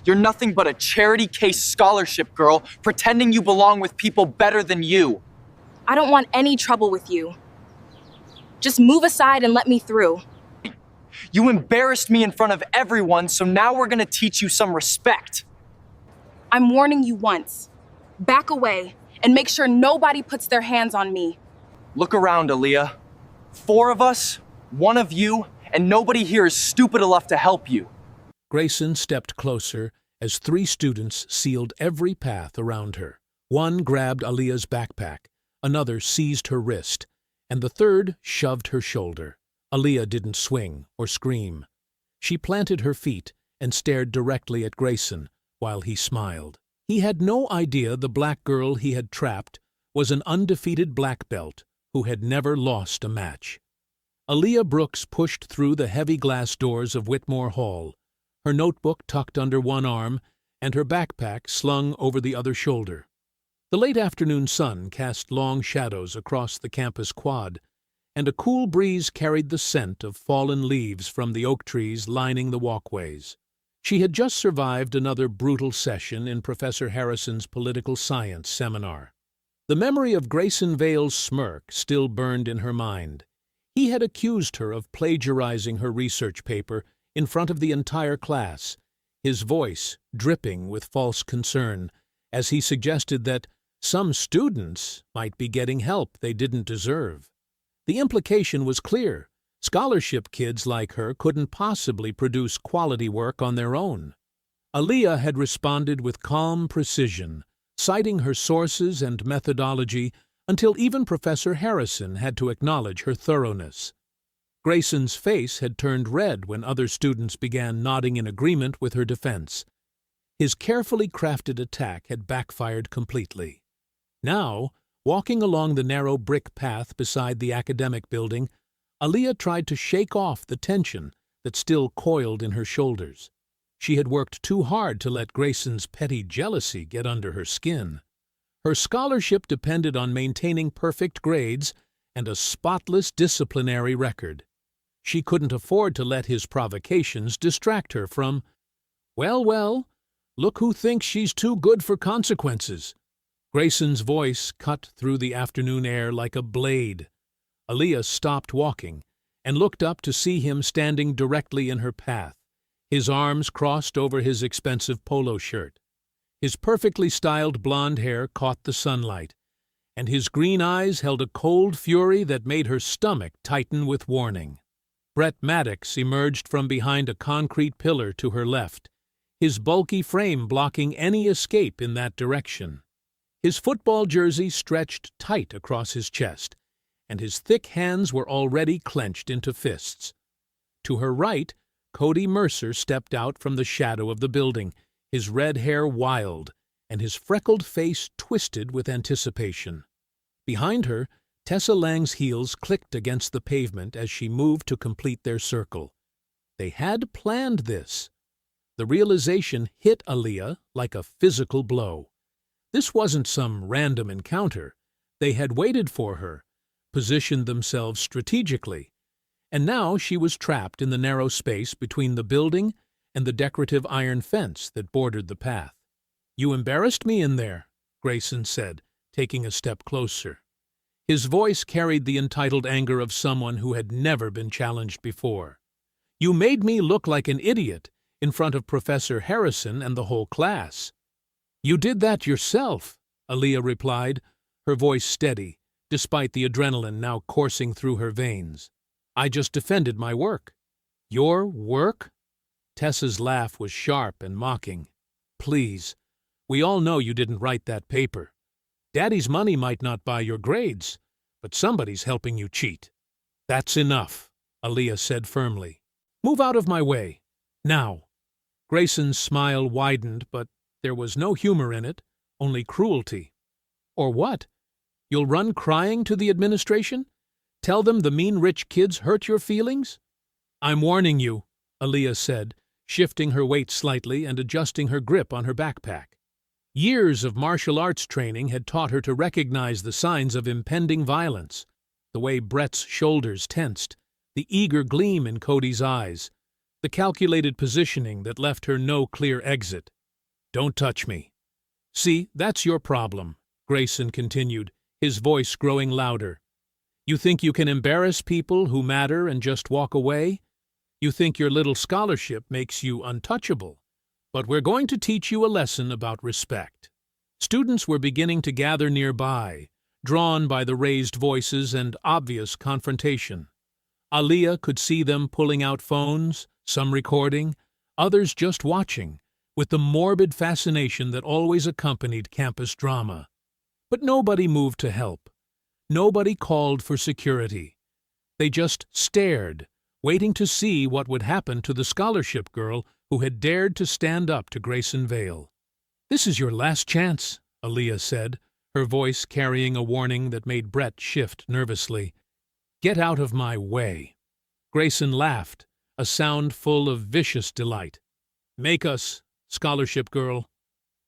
You're nothing but a charity case scholarship girl pretending you belong with people better than you. I don't want any trouble with you. Just move aside and let me through. You embarrassed me in front of everyone, so now we're gonna teach you some respect. I'm warning you once. Back away and make sure nobody puts their hands on me. Look around, Aaliyah. 4 of us, 1 of you, and nobody here is stupid enough to help you. Grayson stepped closer as 3 students sealed every path around her. One grabbed Aaliyah's backpack, another seized her wrist, and the third shoved her shoulder. Aaliyah didn't swing or scream. She planted her feet and stared directly at Grayson while he smiled. He had no idea the black girl he had trapped was an undefeated black belt who had never lost a match. Aaliyah Brooks pushed through the heavy glass doors of Whitmore Hall, her notebook tucked under one arm and her backpack slung over the other shoulder. The late afternoon sun cast long shadows across the campus quad, and a cool breeze carried the scent of fallen leaves from the oak trees lining the walkways. She had just survived another brutal session in Professor Harrison's political science seminar. The memory of Grayson Vale's smirk still burned in her mind. He had accused her of plagiarizing her research paper in front of the entire class, his voice dripping with false concern, as he suggested that some students might be getting help they didn't deserve. The implication was clear. Scholarship kids like her couldn't possibly produce quality work on their own. Aaliyah had responded with calm precision, citing her sources and methodology until even Professor Harrison had to acknowledge her thoroughness. Grayson's face had turned red when other students began nodding in agreement with her defense. His carefully crafted attack had backfired completely. Now, walking along the narrow brick path beside the academic building, Aaliyah tried to shake off the tension that still coiled in her shoulders. She had worked too hard to let Grayson's petty jealousy get under her skin. Her scholarship depended on maintaining perfect grades and a spotless disciplinary record. She couldn't afford to let his provocations distract her from, well, look who thinks she's too good for consequences. Grayson's voice cut through the afternoon air like a blade. Aaliyah stopped walking and looked up to see him standing directly in her path, his arms crossed over his expensive polo shirt. His perfectly styled blonde hair caught the sunlight, and his green eyes held a cold fury that made her stomach tighten with warning. Brett Maddox emerged from behind a concrete pillar to her left, his bulky frame blocking any escape in that direction. His football jersey stretched tight across his chest, and his thick hands were already clenched into fists. To her right, Cody Mercer stepped out from the shadow of the building, his red hair wild and his freckled face twisted with anticipation. Behind her, Tessa Lang's heels clicked against the pavement as she moved to complete their circle. They had planned this. The realization hit Aaliyah like a physical blow. This wasn't some random encounter. They had waited for her, positioned themselves strategically, and now she was trapped in the narrow space between the building and the decorative iron fence that bordered the path. "You embarrassed me in there," Grayson said, taking a step closer. His voice carried the entitled anger of someone who had never been challenged before. "You made me look like an idiot in front of Professor Harrison and the whole class." "You did that yourself," Aaliyah replied, her voice steady, despite the adrenaline now coursing through her veins. "I just defended my work." "Your work?" Tessa's laugh was sharp and mocking. "Please, we all know you didn't write that paper. Daddy's money might not buy your grades, but somebody's helping you cheat." "That's enough," Aaliyah said firmly. "Move out of my way. Now." Grayson's smile widened, but there was no humor in it, only cruelty. "Or what? You'll run crying to the administration? Tell them the mean rich kids hurt your feelings?" "I'm warning you," Aaliyah said, shifting her weight slightly and adjusting her grip on her backpack. Years of martial arts training had taught her to recognize the signs of impending violence. The way Brett's shoulders tensed, the eager gleam in Cody's eyes, the calculated positioning that left her no clear exit. "Don't touch me." "See, that's your problem," Grayson continued, his voice growing louder. "You think you can embarrass people who matter and just walk away? You think your little scholarship makes you untouchable. But we're going to teach you a lesson about respect." Students were beginning to gather nearby, drawn by the raised voices and obvious confrontation. Aaliyah could see them pulling out phones, some recording, others just watching, with the morbid fascination that always accompanied campus drama. But nobody moved to help. Nobody called for security. They just stared, waiting to see what would happen to the scholarship girl who had dared to stand up to Grayson Vale. "This is your last chance," Aaliyah said, her voice carrying a warning that made Brett shift nervously. "Get out of my way." Grayson laughed, a sound full of vicious delight. "Make us, scholarship girl."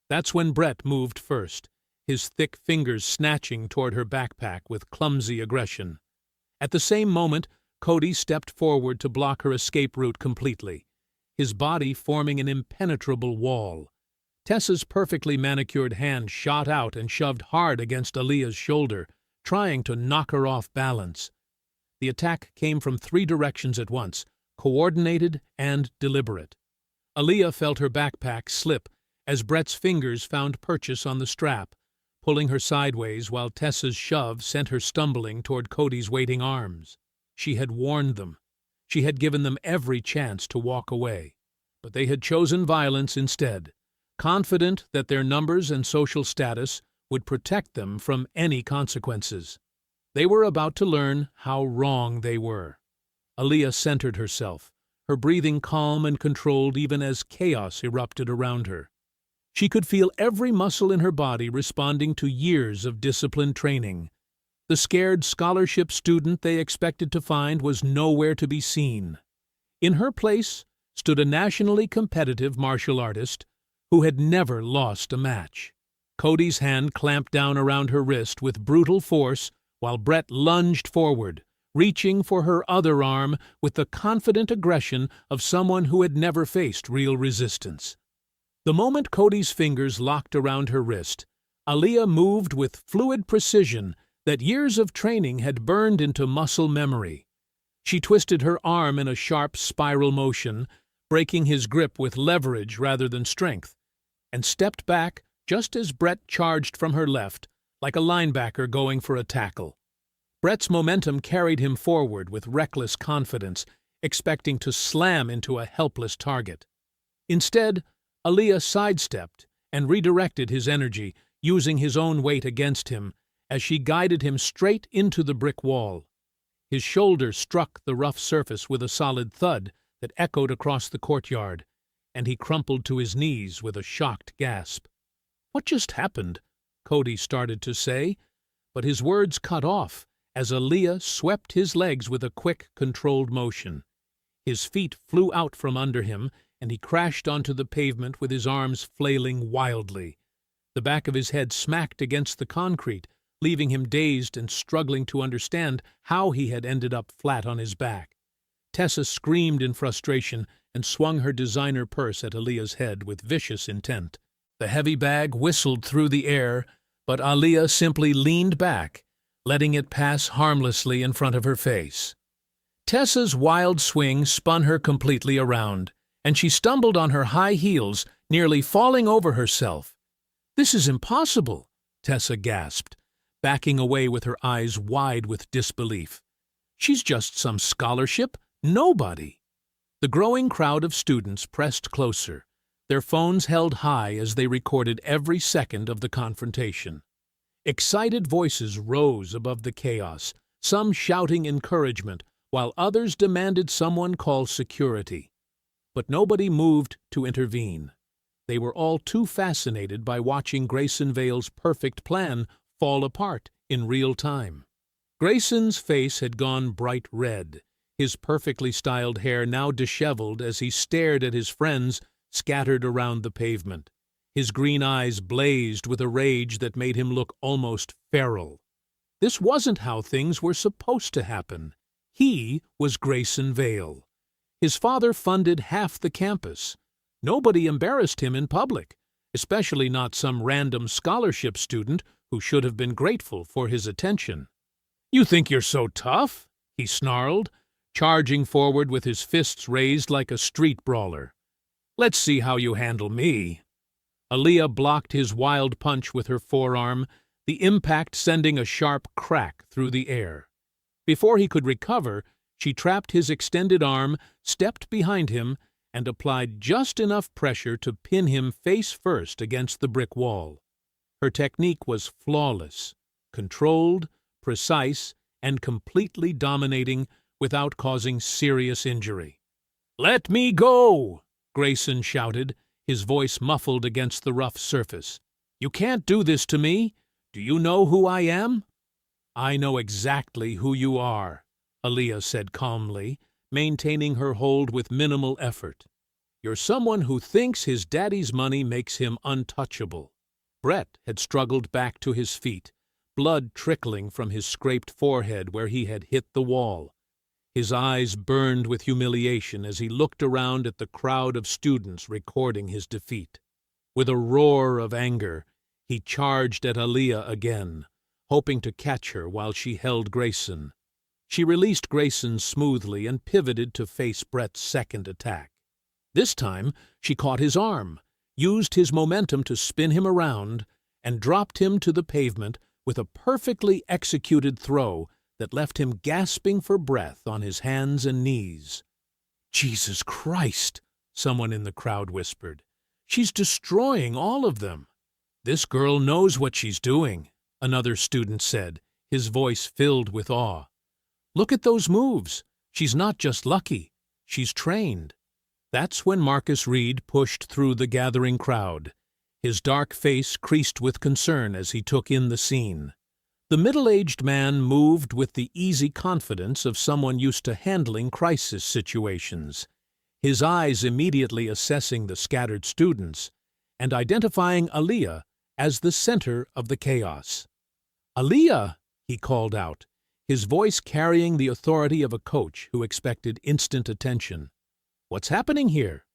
That's when Brett moved first, his thick fingers snatching toward her backpack with clumsy aggression. At the same moment, Cody stepped forward to block her escape route completely, his body forming an impenetrable wall. Tessa's perfectly manicured hand shot out and shoved hard against Aaliyah's shoulder, trying to knock her off balance. The attack came from 3 directions at once, coordinated and deliberate. Aaliyah felt her backpack slip as Brett's fingers found purchase on the strap, pulling her sideways while Tessa's shove sent her stumbling toward Cody's waiting arms. She had warned them. She had given them every chance to walk away. But they had chosen violence instead, confident that their numbers and social status would protect them from any consequences. They were about to learn how wrong they were. Aaliyah centered herself, her breathing calm and controlled even as chaos erupted around her. She could feel every muscle in her body responding to years of disciplined training. The scared scholarship student they expected to find was nowhere to be seen. In her place stood a nationally competitive martial artist who had never lost a match. Cody's hand clamped down around her wrist with brutal force while Brett lunged forward, reaching for her other arm with the confident aggression of someone who had never faced real resistance. The moment Cody's fingers locked around her wrist, Aaliyah moved with fluid precision that years of training had burned into muscle memory. She twisted her arm in a sharp spiral motion, breaking his grip with leverage rather than strength, and stepped back just as Brett charged from her left, like a linebacker going for a tackle. Brett's momentum carried him forward with reckless confidence, expecting to slam into a helpless target. Instead, Aaliyah sidestepped and redirected his energy, using his own weight against him as she guided him straight into the brick wall. His shoulder struck the rough surface with a solid thud that echoed across the courtyard, and he crumpled to his knees with a shocked gasp. "What just happened?" Cody started to say, but his words cut off as Aaliyah swept his legs with a quick, controlled motion. His feet flew out from under him, and he crashed onto the pavement with his arms flailing wildly. The back of his head smacked against the concrete, leaving him dazed and struggling to understand how he had ended up flat on his back. Tessa screamed in frustration and swung her designer purse at Aaliyah's head with vicious intent. The heavy bag whistled through the air, but Aaliyah simply leaned back, letting it pass harmlessly in front of her face. Tessa's wild swing spun her completely around, and she stumbled on her high heels, nearly falling over herself. "This is impossible," Tessa gasped, backing away with her eyes wide with disbelief. "She's just some scholarship nobody." The growing crowd of students pressed closer, their phones held high as they recorded every second of the confrontation. Excited voices rose above the chaos, some shouting encouragement, while others demanded someone call security. But nobody moved to intervene. They were all too fascinated by watching Grayson Vale's perfect plan fall apart in real time. Grayson's face had gone bright red, his perfectly styled hair now disheveled as he stared at his friends scattered around the pavement. His green eyes blazed with a rage that made him look almost feral. This wasn't how things were supposed to happen. He was Grayson Vale. His father funded half the campus. Nobody embarrassed him in public, especially not some random scholarship student who should have been grateful for his attention. "You think you're so tough?" he snarled, charging forward with his fists raised like a street brawler. "Let's see how you handle me." Aaliyah blocked his wild punch with her forearm, the impact sending a sharp crack through the air. Before he could recover, she trapped his extended arm, stepped behind him, and applied just enough pressure to pin him face first against the brick wall. Her technique was flawless, controlled, precise, and completely dominating without causing serious injury. "Let me go!" Grayson shouted, his voice muffled against the rough surface. "You can't do this to me. Do you know who I am?" "I know exactly who you are," Aaliyah said calmly, maintaining her hold with minimal effort. "You're someone who thinks his daddy's money makes him untouchable." Brett had struggled back to his feet, blood trickling from his scraped forehead where he had hit the wall. His eyes burned with humiliation as he looked around at the crowd of students recording his defeat. With a roar of anger, he charged at Aaliyah again, hoping to catch her while she held Grayson. She released Grayson smoothly and pivoted to face Brett's second attack. This time, she caught his arm, used his momentum to spin him around, and dropped him to the pavement with a perfectly executed throw that left him gasping for breath on his hands and knees. "Jesus Christ," someone in the crowd whispered. "She's destroying all of them." "This girl knows what she's doing," another student said, his voice filled with awe. "Look at those moves. She's not just lucky. She's trained." That's when Marcus Reed pushed through the gathering crowd, his dark face creased with concern as he took in the scene. The middle-aged man moved with the easy confidence of someone used to handling crisis situations, his eyes immediately assessing the scattered students and identifying Aaliyah as the center of the chaos. "Aaliyah!" he called out, his voice carrying the authority of a coach who expected instant attention. "What's happening here?"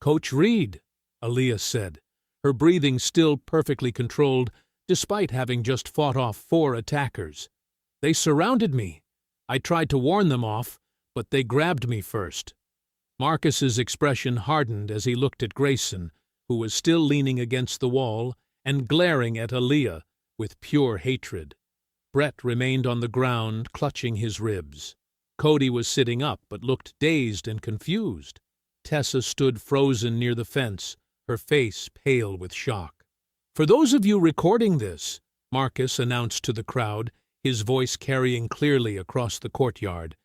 "Coach Reed," Aaliyah said, her breathing still perfectly controlled despite having just fought off 4 attackers. "They surrounded me. I tried to warn them off, but they grabbed me first." Marcus's expression hardened as he looked at Grayson, who was still leaning against the wall and glaring at Aaliyah with pure hatred. Brett remained on the ground, clutching his ribs. Cody was sitting up but looked dazed and confused. Tessa stood frozen near the fence, her face pale with shock. "For those of you recording this," Marcus announced to the crowd, his voice carrying clearly across the courtyard,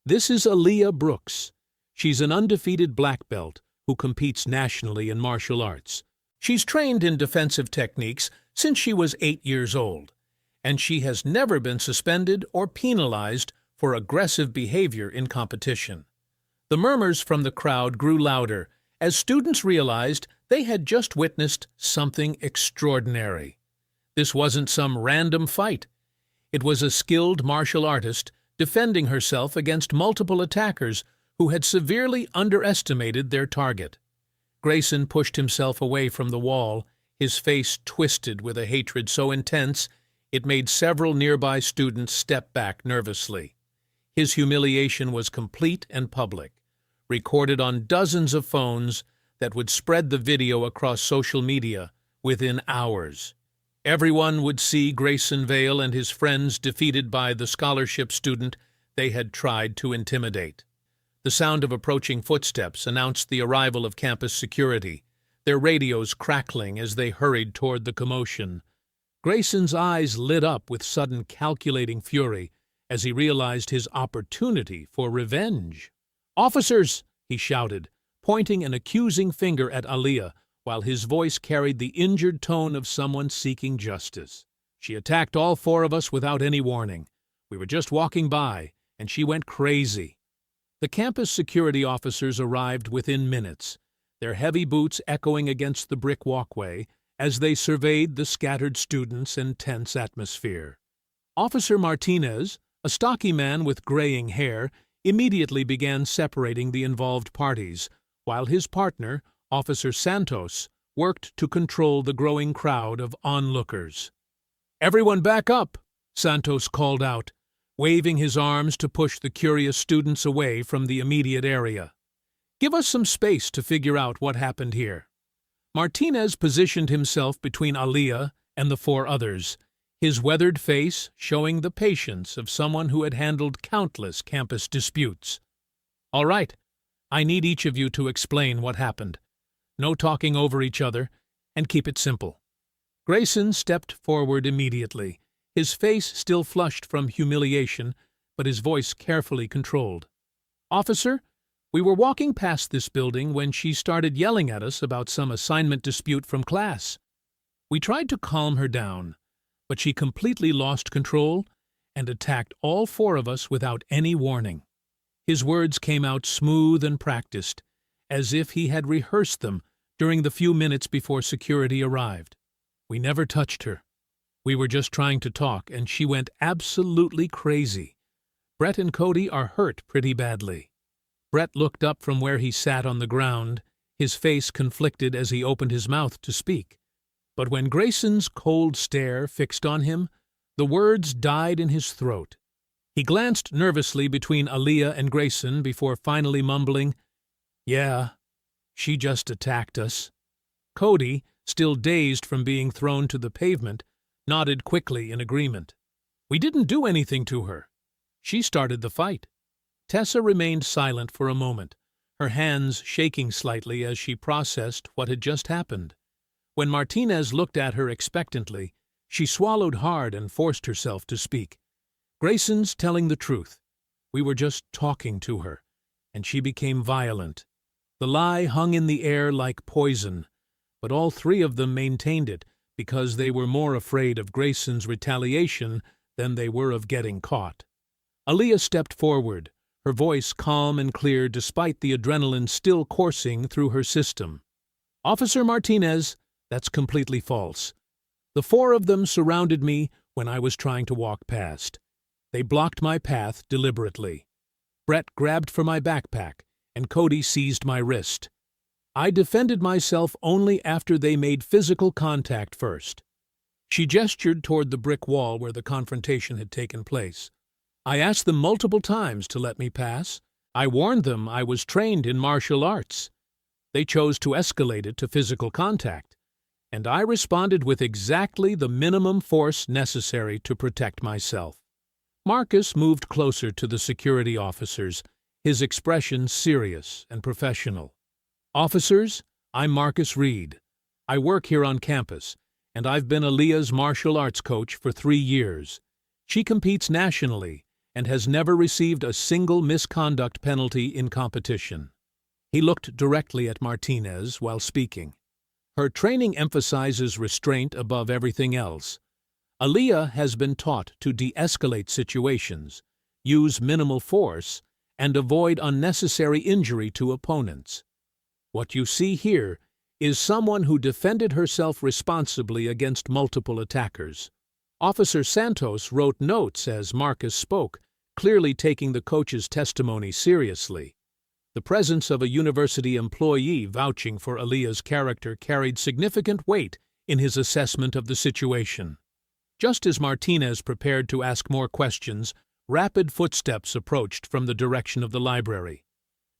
"this is Aaliyah Brooks. She's an undefeated black belt who competes nationally in martial arts. She's trained in defensive techniques since she was 8 years old, and she has never been suspended or penalized for aggressive behavior in competition." The murmurs from the crowd grew louder as students realized they had just witnessed something extraordinary. This wasn't some random fight. It was a skilled martial artist defending herself against multiple attackers who had severely underestimated their target. Grayson pushed himself away from the wall, his face twisted with a hatred so intense it made several nearby students step back nervously. His humiliation was complete and public, recorded on dozens of phones that would spread the video across social media within hours. Everyone would see Grayson Vale and his friends defeated by the scholarship student they had tried to intimidate. The sound of approaching footsteps announced the arrival of campus security, their radios crackling as they hurried toward the commotion. Grayson's eyes lit up with sudden calculating fury as he realized his opportunity for revenge. "Officers!" he shouted, pointing an accusing finger at Aaliyah, while his voice carried the injured tone of someone seeking justice. "She attacked all 4 of us without any warning. We were just walking by, and she went crazy." The campus security officers arrived within minutes, their heavy boots echoing against the brick walkway as they surveyed the scattered students and tense atmosphere. Officer Martinez, a stocky man with graying hair, immediately began separating the involved parties, while his partner, Officer Santos, worked to control the growing crowd of onlookers. "Everyone back up!" Santos called out, waving his arms to push the curious students away from the immediate area. "Give us some space to figure out what happened here." Martinez positioned himself between Aaliyah and the four others, his weathered face showing the patience of someone who had handled countless campus disputes. "All right, I need each of you to explain what happened. No talking over each other, and keep it simple." Grayson stepped forward immediately, his face still flushed from humiliation, but his voice carefully controlled. "Officer, we were walking past this building when she started yelling at us about some assignment dispute from class. We tried to calm her down, but she completely lost control and attacked all four of us without any warning." His words came out smooth and practiced, as if he had rehearsed them during the few minutes before security arrived. "We never touched her. We were just trying to talk, and she went absolutely crazy. Brett and Cody are hurt pretty badly." Brett looked up from where he sat on the ground, his face conflicted as he opened his mouth to speak. But when Grayson's cold stare fixed on him, the words died in his throat. He glanced nervously between Aaliyah and Grayson before finally mumbling, "Yeah, she just attacked us." Cody, still dazed from being thrown to the pavement, nodded quickly in agreement. "We didn't do anything to her. She started the fight." Tessa remained silent for a moment, her hands shaking slightly as she processed what had just happened. When Martinez looked at her expectantly, she swallowed hard and forced herself to speak. "Grayson's telling the truth. We were just talking to her, and she became violent." The lie hung in the air like poison, but all three of them maintained it because they were more afraid of Grayson's retaliation than they were of getting caught. Aaliyah stepped forward, her voice calm and clear despite the adrenaline still coursing through her system. "Officer Martinez, that's completely false. The four of them surrounded me when I was trying to walk past. They blocked my path deliberately. Brett grabbed for my backpack, and Cody seized my wrist. I defended myself only after they made physical contact first." She gestured toward the brick wall where the confrontation had taken place. "I asked them multiple times to let me pass. I warned them I was trained in martial arts. They chose to escalate it to physical contact, and I responded with exactly the minimum force necessary to protect myself." Marcus moved closer to the security officers, his expression serious and professional. "Officers, I'm Marcus Reed. I work here on campus, and I've been Aaliyah's martial arts coach for 3 years. She competes nationally and has never received a single misconduct penalty in competition." He looked directly at Martinez while speaking. "Her training emphasizes restraint above everything else. Aaliyah has been taught to de-escalate situations, use minimal force, and avoid unnecessary injury to opponents. What you see here is someone who defended herself responsibly against multiple attackers." Officer Santos wrote notes as Marcus spoke, clearly taking the coach's testimony seriously. The presence of a university employee vouching for Aaliyah's character carried significant weight in his assessment of the situation. Just as Martinez prepared to ask more questions, rapid footsteps approached from the direction of the library.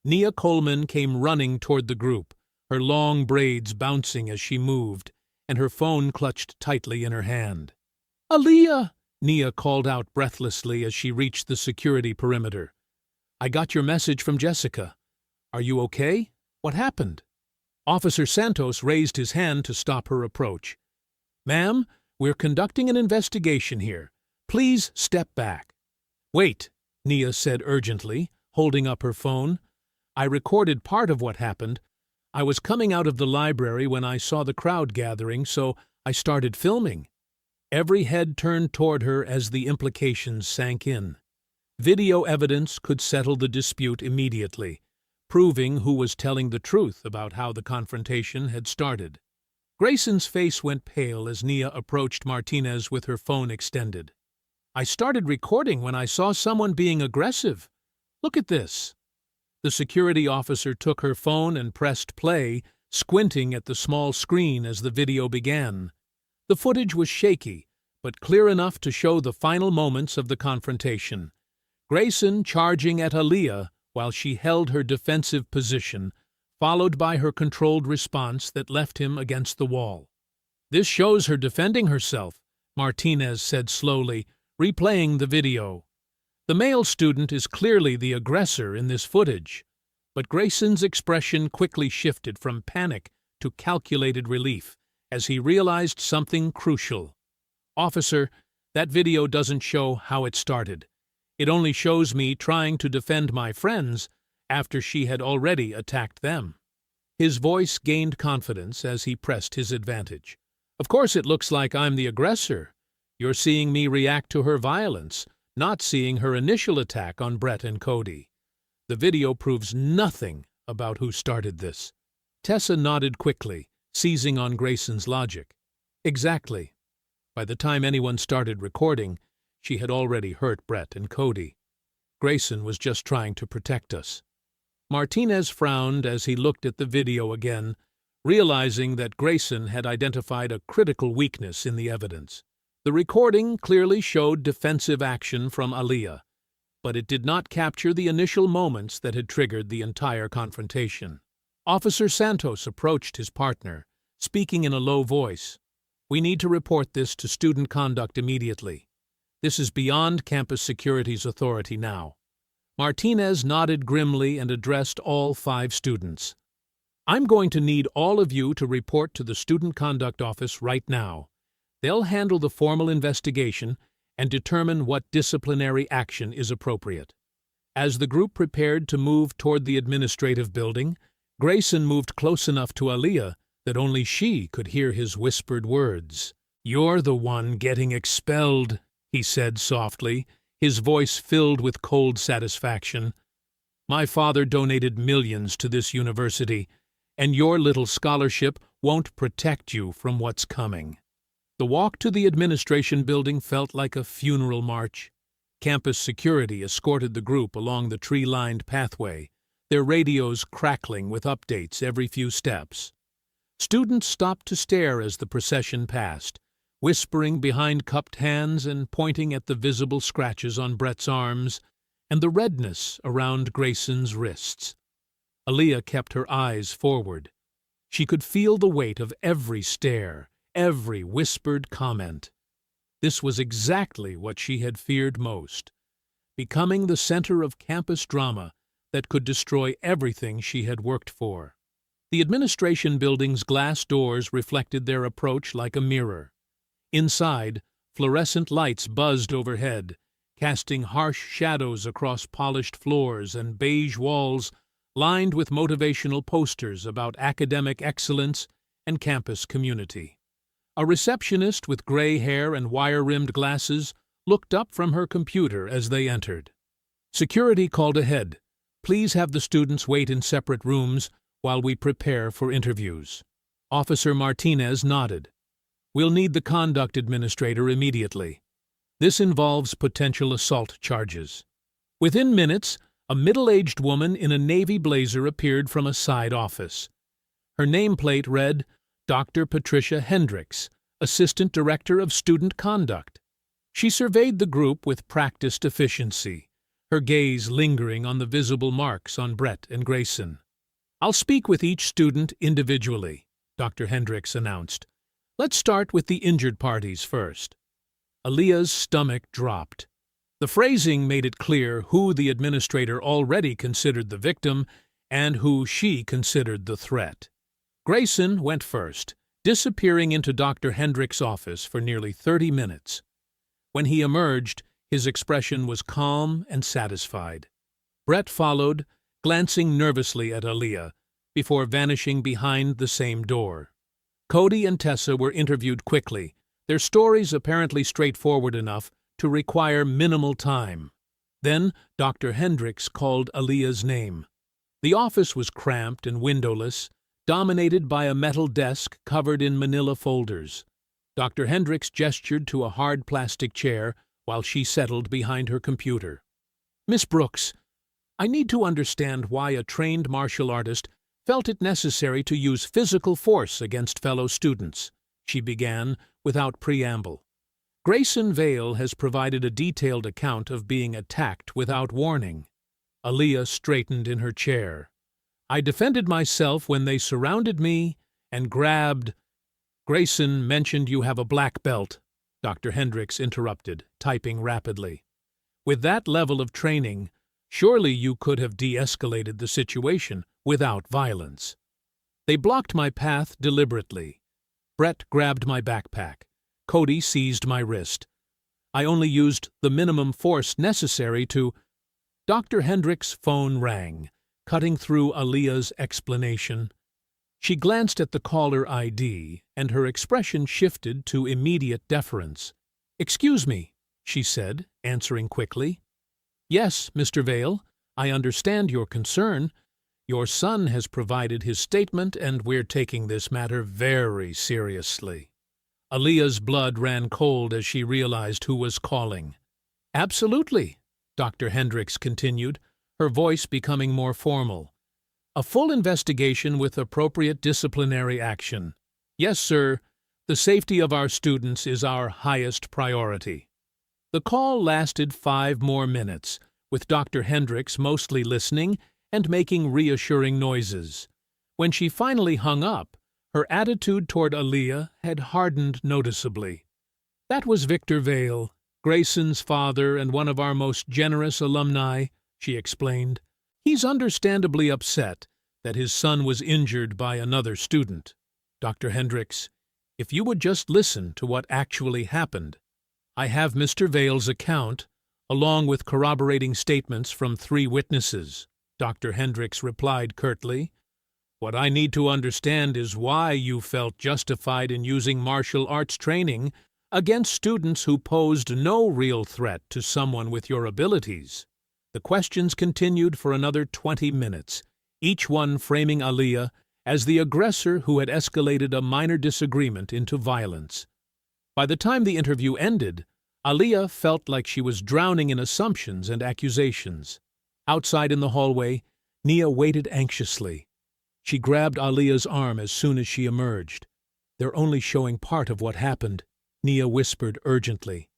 Nia Coleman came running toward the group, her long braids bouncing as she moved, and her phone clutched tightly in her hand. "Aaliyah!" Nia called out breathlessly as she reached the security perimeter. "I got your message from Jessica. Are you okay? What happened?" Officer Santos raised his hand to stop her approach. "Ma'am, we're conducting an investigation here. Please step back." "Wait," Nia said urgently, holding up her phone. "I recorded part of what happened. I was coming out of the library when I saw the crowd gathering, so I started filming." Every head turned toward her as the implications sank in. Video evidence could settle the dispute immediately, proving who was telling the truth about how the confrontation had started. Grayson's face went pale as Nia approached Martinez with her phone extended. "I started recording when I saw someone being aggressive. Look at this. The security officer took her phone and pressed play, squinting at the small screen as the video began. The footage was shaky, but clear enough to show the final moments of the confrontation. Grayson charging at Aaliyah while she held her defensive position, followed by her controlled response that left him against the wall. "This shows her defending herself," Martinez said slowly, replaying the video. "The male student is clearly the aggressor in this footage." But Grayson's expression quickly shifted from panic to calculated relief as he realized something crucial. "Officer, that video doesn't show how it started. It only shows me trying to defend my friends after she had already attacked them." His voice gained confidence as he pressed his advantage. "Of course it looks like I'm the aggressor. You're seeing me react to her violence, not seeing her initial attack on Brett and Cody. The video proves nothing about who started this." Tessa nodded quickly, seizing on Grayson's logic. "Exactly. By the time anyone started recording, she had already hurt Brett and Cody. Grayson was just trying to protect us." Martinez frowned as he looked at the video again, realizing that Grayson had identified a critical weakness in the evidence. The recording clearly showed defensive action from Aaliyah, but it did not capture the initial moments that had triggered the entire confrontation. Officer Santos approached his partner, speaking in a low voice. "We need to report this to student conduct immediately. This is beyond campus security's authority now." Martinez nodded grimly and addressed all 5 students. "I'm going to need all of you to report to the student conduct office right now. They'll handle the formal investigation and determine what disciplinary action is appropriate." As the group prepared to move toward the administrative building, Grayson moved close enough to Aaliyah that only she could hear his whispered words. "You're the one getting expelled," he said softly, his voice filled with cold satisfaction. "My father donated millions to this university, and your little scholarship won't protect you from what's coming." The walk to the administration building felt like a funeral march. Campus security escorted the group along the tree-lined pathway, their radios crackling with updates every few steps. Students stopped to stare as the procession passed, whispering behind cupped hands and pointing at the visible scratches on Brett's arms and the redness around Grayson's wrists. Aaliyah kept her eyes forward. She could feel the weight of every stare, every whispered comment. This was exactly what she had feared most, becoming the center of campus drama that could destroy everything she had worked for. The administration building's glass doors reflected their approach like a mirror. Inside, fluorescent lights buzzed overhead, casting harsh shadows across polished floors and beige walls lined with motivational posters about academic excellence and campus community. A receptionist with gray hair and wire-rimmed glasses looked up from her computer as they entered. Security called ahead. "Please have the students wait in separate rooms while we prepare for interviews." Officer Martinez nodded. "We'll need the conduct administrator immediately. This involves potential assault charges." Within minutes, a middle-aged woman in a navy blazer appeared from a side office. Her nameplate read, "Dr. Patricia Hendricks, Assistant Director of Student Conduct." She surveyed the group with practiced efficiency, her gaze lingering on the visible marks on Brett and Grayson. "I'll speak with each student individually," Dr. Hendricks announced. "Let's start with the injured parties first." Aaliyah's stomach dropped. The phrasing made it clear who the administrator already considered the victim and who she considered the threat. Grayson went first, disappearing into Dr. Hendricks' office for nearly 30 minutes. When he emerged, his expression was calm and satisfied. Brett followed, glancing nervously at Aaliyah, before vanishing behind the same door. Cody and Tessa were interviewed quickly, their stories apparently straightforward enough to require minimal time. Then Dr. Hendricks called Aaliyah's name. The office was cramped and windowless, dominated by a metal desk covered in manila folders. Dr. Hendricks gestured to a hard plastic chair while she settled behind her computer. "Miss Brooks, I need to understand why a trained martial artist felt it necessary to use physical force against fellow students, she began without preamble. Grayson Vale has provided a detailed account of being attacked without warning. Aaliyah straightened in her chair. I defended myself when they surrounded me and grabbed. Grayson mentioned you have a black belt, Dr. Hendricks interrupted, typing rapidly. With that level of training, surely you could have de-escalated the situation without violence. They blocked my path deliberately. Brett grabbed my backpack. Cody seized my wrist. I only used the minimum force necessary to... Dr. Hendricks' phone rang, cutting through Aaliyah's explanation. She glanced at the caller ID, and her expression shifted to immediate deference. "Excuse me," she said, answering quickly. "Yes, Mr. Vale, I understand your concern. Your son has provided his statement, and we're taking this matter very seriously." Aaliyah's blood ran cold as she realized who was calling. "Absolutely," Dr. Hendricks continued, her voice becoming more formal. "A full investigation with appropriate disciplinary action. Yes, sir, the safety of our students is our highest priority." The call lasted 5 more minutes, with Dr. Hendricks mostly listening and making reassuring noises. When she finally hung up, her attitude toward Aaliyah had hardened noticeably. "That was Victor Vale, Grayson's father and one of our most generous alumni," she explained. "He's understandably upset that his son was injured by another student. Dr. Hendricks, if you would just listen to what actually happened. I have Mr. Vale's account, along with corroborating statements from 3 witnesses," Dr. Hendricks replied curtly. "What I need to understand is why you felt justified in using martial arts training against students who posed no real threat to someone with your abilities." The questions continued for another 20 minutes, each one framing Aaliyah as the aggressor who had escalated a minor disagreement into violence. By the time the interview ended, Aaliyah felt like she was drowning in assumptions and accusations. Outside in the hallway, Nia waited anxiously. She grabbed Aaliyah's arm as soon as she emerged. "They're only showing part of what happened," Nia whispered urgently.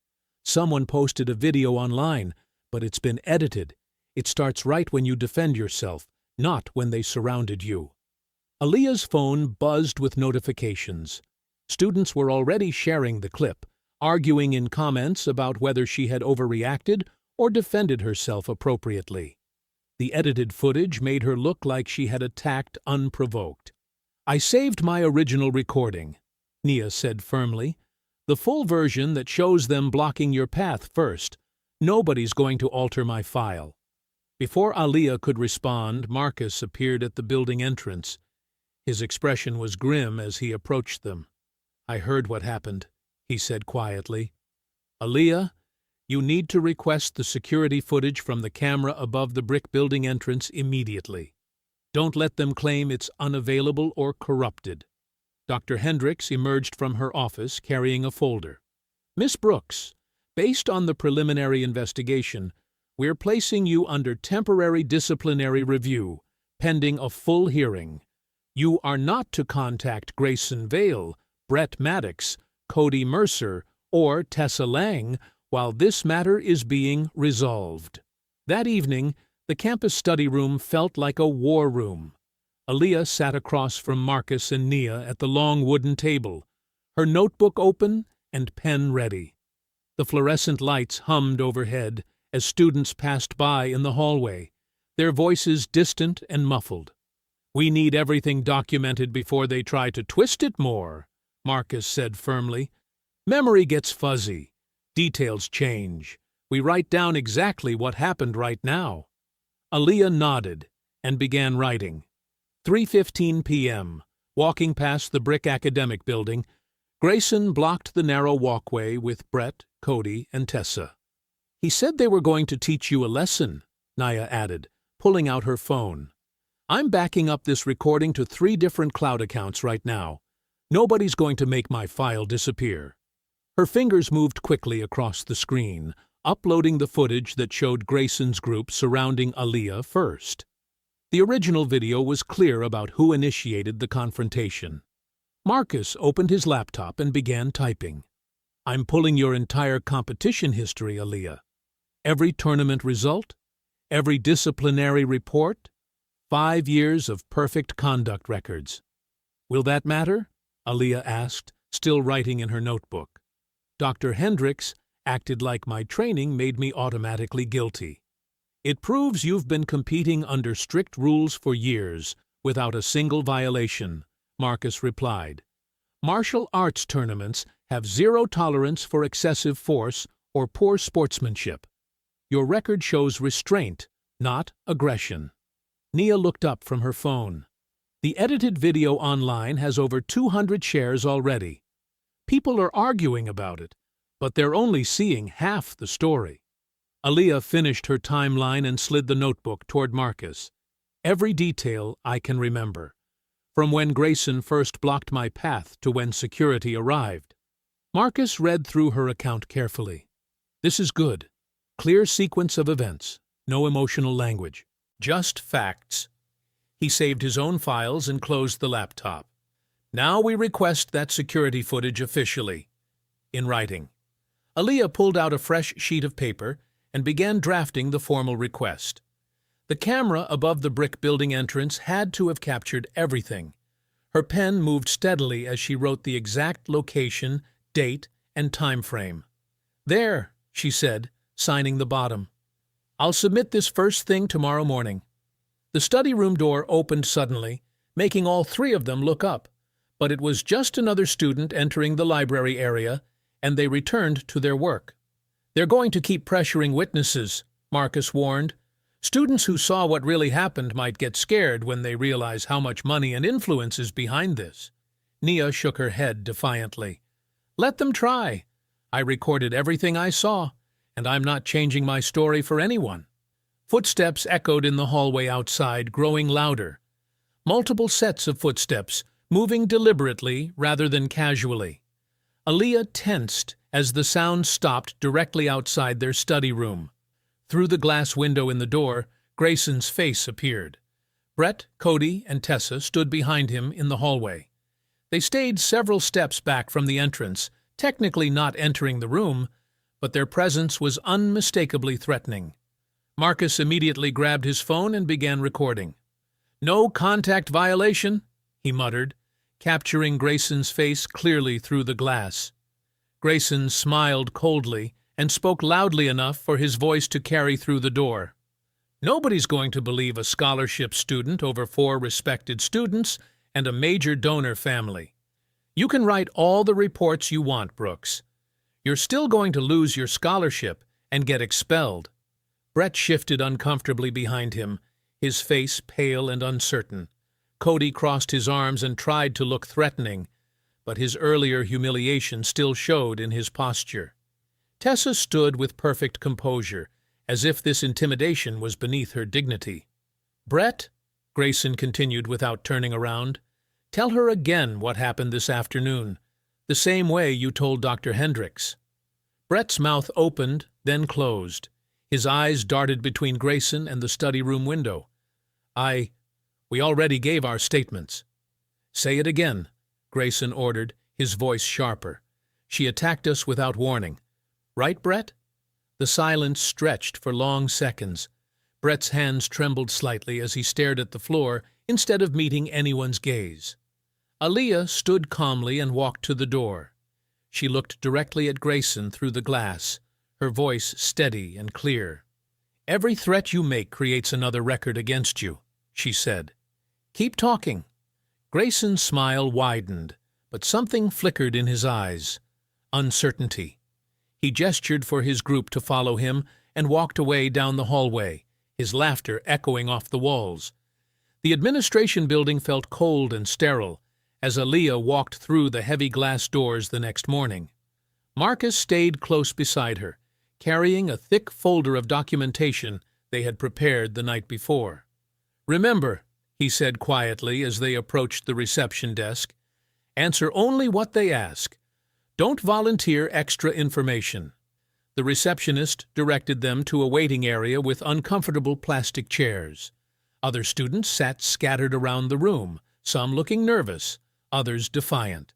"Someone posted a video online, but it's been edited. It starts right when you defend yourself, not when they surrounded you." Aaliyah's phone buzzed with notifications. Students were already sharing the clip, arguing in comments about whether she had overreacted or defended herself appropriately. The edited footage made her look like she had attacked unprovoked. "I saved my original recording," Nia said firmly. "The full version that shows them blocking your path first. Nobody's going to alter my file." Before Aaliyah could respond, Marcus appeared at the building entrance. His expression was grim as he approached them. "I heard what happened," he said quietly. "Aaliyah, you need to request the security footage from the camera above the brick building entrance immediately. Don't let them claim it's unavailable or corrupted." Dr. Hendricks emerged from her office carrying a folder. "Miss Brooks, based on the preliminary investigation, we're placing you under temporary disciplinary review, pending a full hearing. You are not to contact Grayson Vale, Brett Maddox, Cody Mercer, or Tessa Lang while this matter is being resolved." That evening, the campus study room felt like a war room. Aaliyah sat across from Marcus and Nia at the long wooden table, her notebook open and pen ready. The fluorescent lights hummed overhead as students passed by in the hallway, their voices distant and muffled. "We need everything documented before they try to twist it more," Marcus said firmly. "Memory gets fuzzy. Details change. We write down exactly what happened right now." Aaliyah nodded and began writing. 3:15 p.m., walking past the brick academic building, Grayson blocked the narrow walkway with Brett, Cody, and Tessa. "He said they were going to teach you a lesson," Nia added, pulling out her phone. "I'm backing up this recording to 3 different cloud accounts right now. Nobody's going to make my file disappear." Her fingers moved quickly across the screen, uploading the footage that showed Grayson's group surrounding Aaliyah first. The original video was clear about who initiated the confrontation. Marcus opened his laptop and began typing. "I'm pulling your entire competition history, Aaliyah. Every tournament result, every disciplinary report, 5 years of perfect conduct records." "Will that matter?" Aaliyah asked, still writing in her notebook. "Dr. Hendricks acted like my training made me automatically guilty." "It proves you've been competing under strict rules for years, without a single violation," Marcus replied. "Martial arts tournaments have zero tolerance for excessive force or poor sportsmanship. Your record shows restraint, not aggression." Nia looked up from her phone. "The edited video online has over 200 shares already. People are arguing about it, but they're only seeing half the story." Aaliyah finished her timeline and slid the notebook toward Marcus. "Every detail I can remember, from when Grayson first blocked my path to when security arrived." Marcus read through her account carefully. "This is good. Clear sequence of events, no emotional language, just facts." He saved his own files and closed the laptop. "Now we request that security footage officially, in writing." Aaliyah pulled out a fresh sheet of paper and began drafting the formal request. The camera above the brick building entrance had to have captured everything. Her pen moved steadily as she wrote the exact location, date, and time frame. "There," she said, signing the bottom. "I'll submit this first thing tomorrow morning." The study room door opened suddenly, making all three of them look up, but it was just another student entering the library area, and they returned to their work. "They're going to keep pressuring witnesses," Marcus warned. "Students who saw what really happened might get scared when they realize how much money and influence is behind this." Nia shook her head defiantly. "Let them try. I recorded everything I saw, and I'm not changing my story for anyone." Footsteps echoed in the hallway outside, growing louder. Multiple sets of footsteps, moving deliberately rather than casually. Aaliyah tensed as the sound stopped directly outside their study room. Through the glass window in the door, Grayson's face appeared. Brett, Cody, and Tessa stood behind him in the hallway. They stayed several steps back from the entrance, technically not entering the room, but their presence was unmistakably threatening. Marcus immediately grabbed his phone and began recording. "No contact violation," he muttered, capturing Grayson's face clearly through the glass. Grayson smiled coldly and spoke loudly enough for his voice to carry through the door. "Nobody's going to believe a scholarship student over 4 respected students and a major donor family. You can write all the reports you want, Brooks. You're still going to lose your scholarship and get expelled." Brett shifted uncomfortably behind him, his face pale and uncertain. Cody crossed his arms and tried to look threatening, but his earlier humiliation still showed in his posture. Tessa stood with perfect composure, as if this intimidation was beneath her dignity. "Brett," Grayson continued without turning around, "tell her again what happened this afternoon, the same way you told Dr. Hendricks." Brett's mouth opened, then closed. His eyes darted between Grayson and the study room window. We already gave our statements." "Say it again," Grayson ordered, his voice sharper. "She attacked us without warning. Right, Brett?" The silence stretched for long seconds. Brett's hands trembled slightly as he stared at the floor instead of meeting anyone's gaze. Aaliyah stood calmly and walked to the door. She looked directly at Grayson through the glass, her voice steady and clear. "Every threat you make creates another record against you," she said. "Keep talking." Grayson's smile widened, but something flickered in his eyes. Uncertainty. He gestured for his group to follow him and walked away down the hallway, his laughter echoing off the walls. The administration building felt cold and sterile as Aaliyah walked through the heavy glass doors the next morning. Marcus stayed close beside her, carrying a thick folder of documentation they had prepared the night before. "Remember," he said quietly as they approached the reception desk, "answer only what they ask. Don't volunteer extra information. The receptionist directed them to a waiting area with uncomfortable plastic chairs. Other students sat scattered around the room, some looking nervous, others defiant.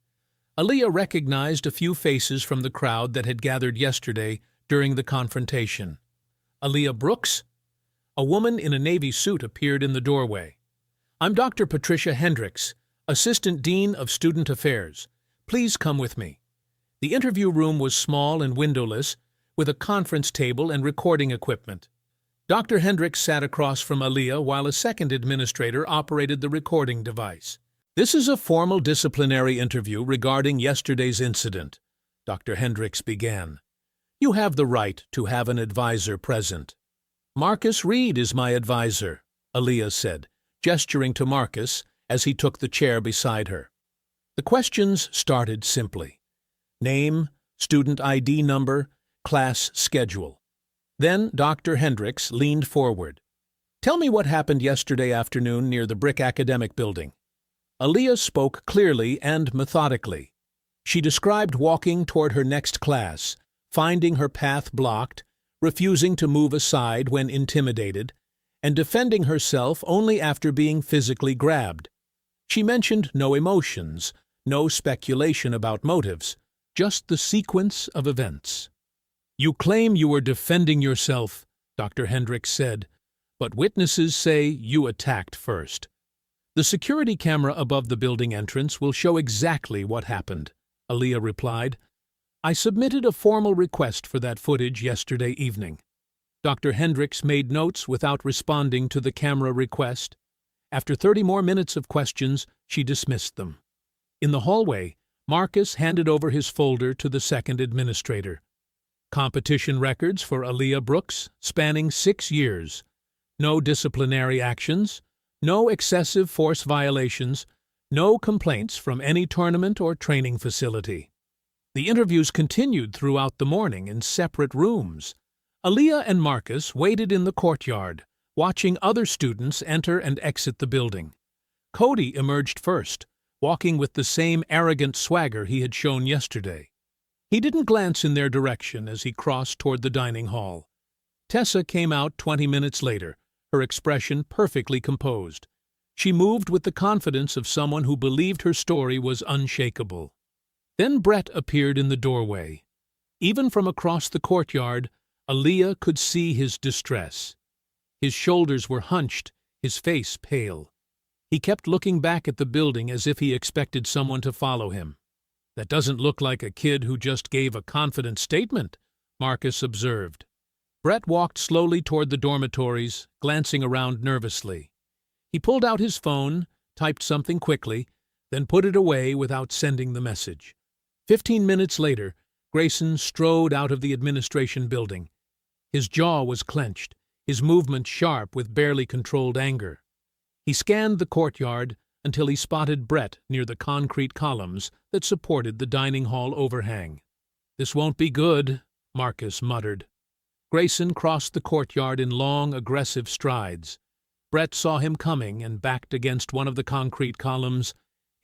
Aaliyah recognized a few faces from the crowd that had gathered yesterday during the confrontation. Aaliyah Brooks? A woman in a navy suit appeared in the doorway. "I'm Dr. Patricia Hendricks, Assistant Dean of Student Affairs. Please come with me." The interview room was small and windowless, with a conference table and recording equipment. Dr. Hendricks sat across from Aaliyah while a second administrator operated the recording device. "This is a formal disciplinary interview regarding yesterday's incident," Dr. Hendricks began. "You have the right to have an advisor present." "Marcus Reed is my advisor," Aaliyah said, gesturing to Marcus as he took the chair beside her. The questions started simply. Name, student ID number, class schedule. Then Dr. Hendricks leaned forward. "Tell me what happened yesterday afternoon near the Brick Academic Building." Aaliyah spoke clearly and methodically. She described walking toward her next class, finding her path blocked, refusing to move aside when intimidated, and defending herself only after being physically grabbed. She mentioned no emotions, no speculation about motives, just the sequence of events. "You claim you were defending yourself," Dr. Hendricks said, "but witnesses say you attacked first. The security camera above the building entrance will show exactly what happened," Aaliyah replied. "I submitted a formal request for that footage yesterday evening." Dr. Hendricks made notes without responding to the camera request. After 30 more minutes of questions, she dismissed them. In the hallway, Marcus handed over his folder to the second administrator. Competition records for Aaliyah Brooks spanning 6 years. No disciplinary actions, no excessive force violations, no complaints from any tournament or training facility. The interviews continued throughout the morning in separate rooms. Aaliyah and Marcus waited in the courtyard, watching other students enter and exit the building. Cody emerged first, walking with the same arrogant swagger he had shown yesterday. He didn't glance in their direction as he crossed toward the dining hall. Tessa came out 20 minutes later, her expression perfectly composed. She moved with the confidence of someone who believed her story was unshakable. Then Brett appeared in the doorway. Even from across the courtyard, Aaliyah could see his distress. His shoulders were hunched, his face pale. He kept looking back at the building as if he expected someone to follow him. "That doesn't look like a kid who just gave a confident statement," Marcus observed. Brett walked slowly toward the dormitories, glancing around nervously. He pulled out his phone, typed something quickly, then put it away without sending the message. 15 minutes later, Grayson strode out of the administration building. His jaw was clenched, his movement sharp with barely controlled anger. He scanned the courtyard until he spotted Brett near the concrete columns that supported the dining hall overhang. "This won't be good," Marcus muttered. Grayson crossed the courtyard in long, aggressive strides. Brett saw him coming and backed against one of the concrete columns,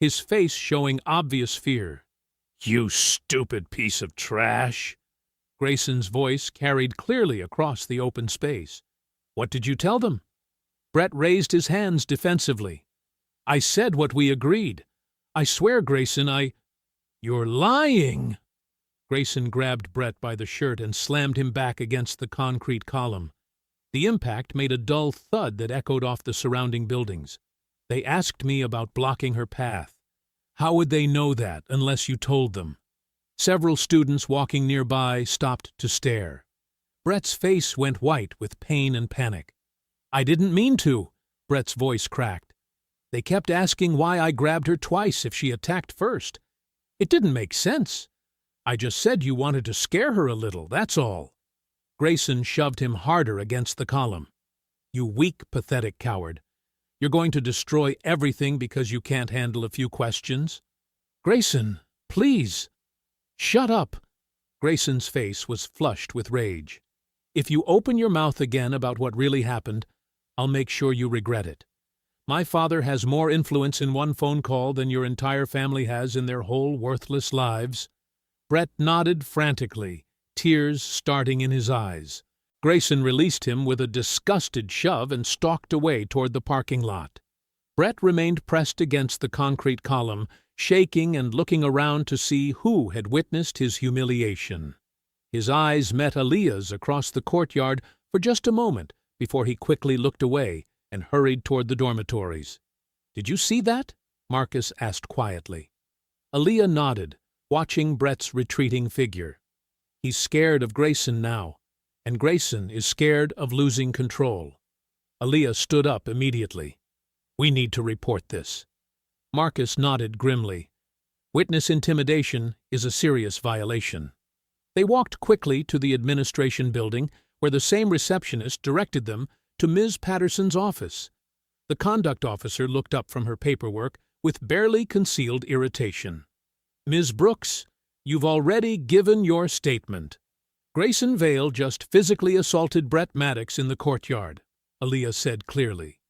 his face showing obvious fear. "You stupid piece of trash!" Grayson's voice carried clearly across the open space. "What did you tell them?" Brett raised his hands defensively. "I said what we agreed. I swear, Grayson, You're lying!" Grayson grabbed Brett by the shirt and slammed him back against the concrete column. The impact made a dull thud that echoed off the surrounding buildings. "They asked me about blocking her path. How would they know that unless you told them?" Several students walking nearby stopped to stare. Brett's face went white with pain and panic. "I didn't mean to," Brett's voice cracked. "They kept asking why I grabbed her twice if she attacked first. It didn't make sense. I just said you wanted to scare her a little, that's all." Grayson shoved him harder against the column. "You weak, pathetic coward. You're going to destroy everything because you can't handle a few questions?" "Grayson, please." "Shut up." Grayson's face was flushed with rage. "If you open your mouth again about what really happened, I'll make sure you regret it. My father has more influence in one phone call than your entire family has in their whole worthless lives." Brett nodded frantically, tears starting in his eyes. Grayson released him with a disgusted shove and stalked away toward the parking lot. Brett remained pressed against the concrete column, shaking and looking around to see who had witnessed his humiliation. His eyes met Aaliyah's across the courtyard for just a moment before he quickly looked away and hurried toward the dormitories. "Did you see that?" Marcus asked quietly. Aaliyah nodded, watching Brett's retreating figure. He's scared of Grayson now, and Grayson is scared of losing control. Aaliyah stood up immediately. "We need to report this." Marcus nodded grimly. Witness intimidation is a serious violation. They walked quickly to the administration building, where the same receptionist directed them to Ms. Patterson's office. The conduct officer looked up from her paperwork with barely concealed irritation. "Ms. Brooks, you've already given your statement. Grayson Vale just physically assaulted Brett Maddox in the courtyard," Aaliyah said clearly.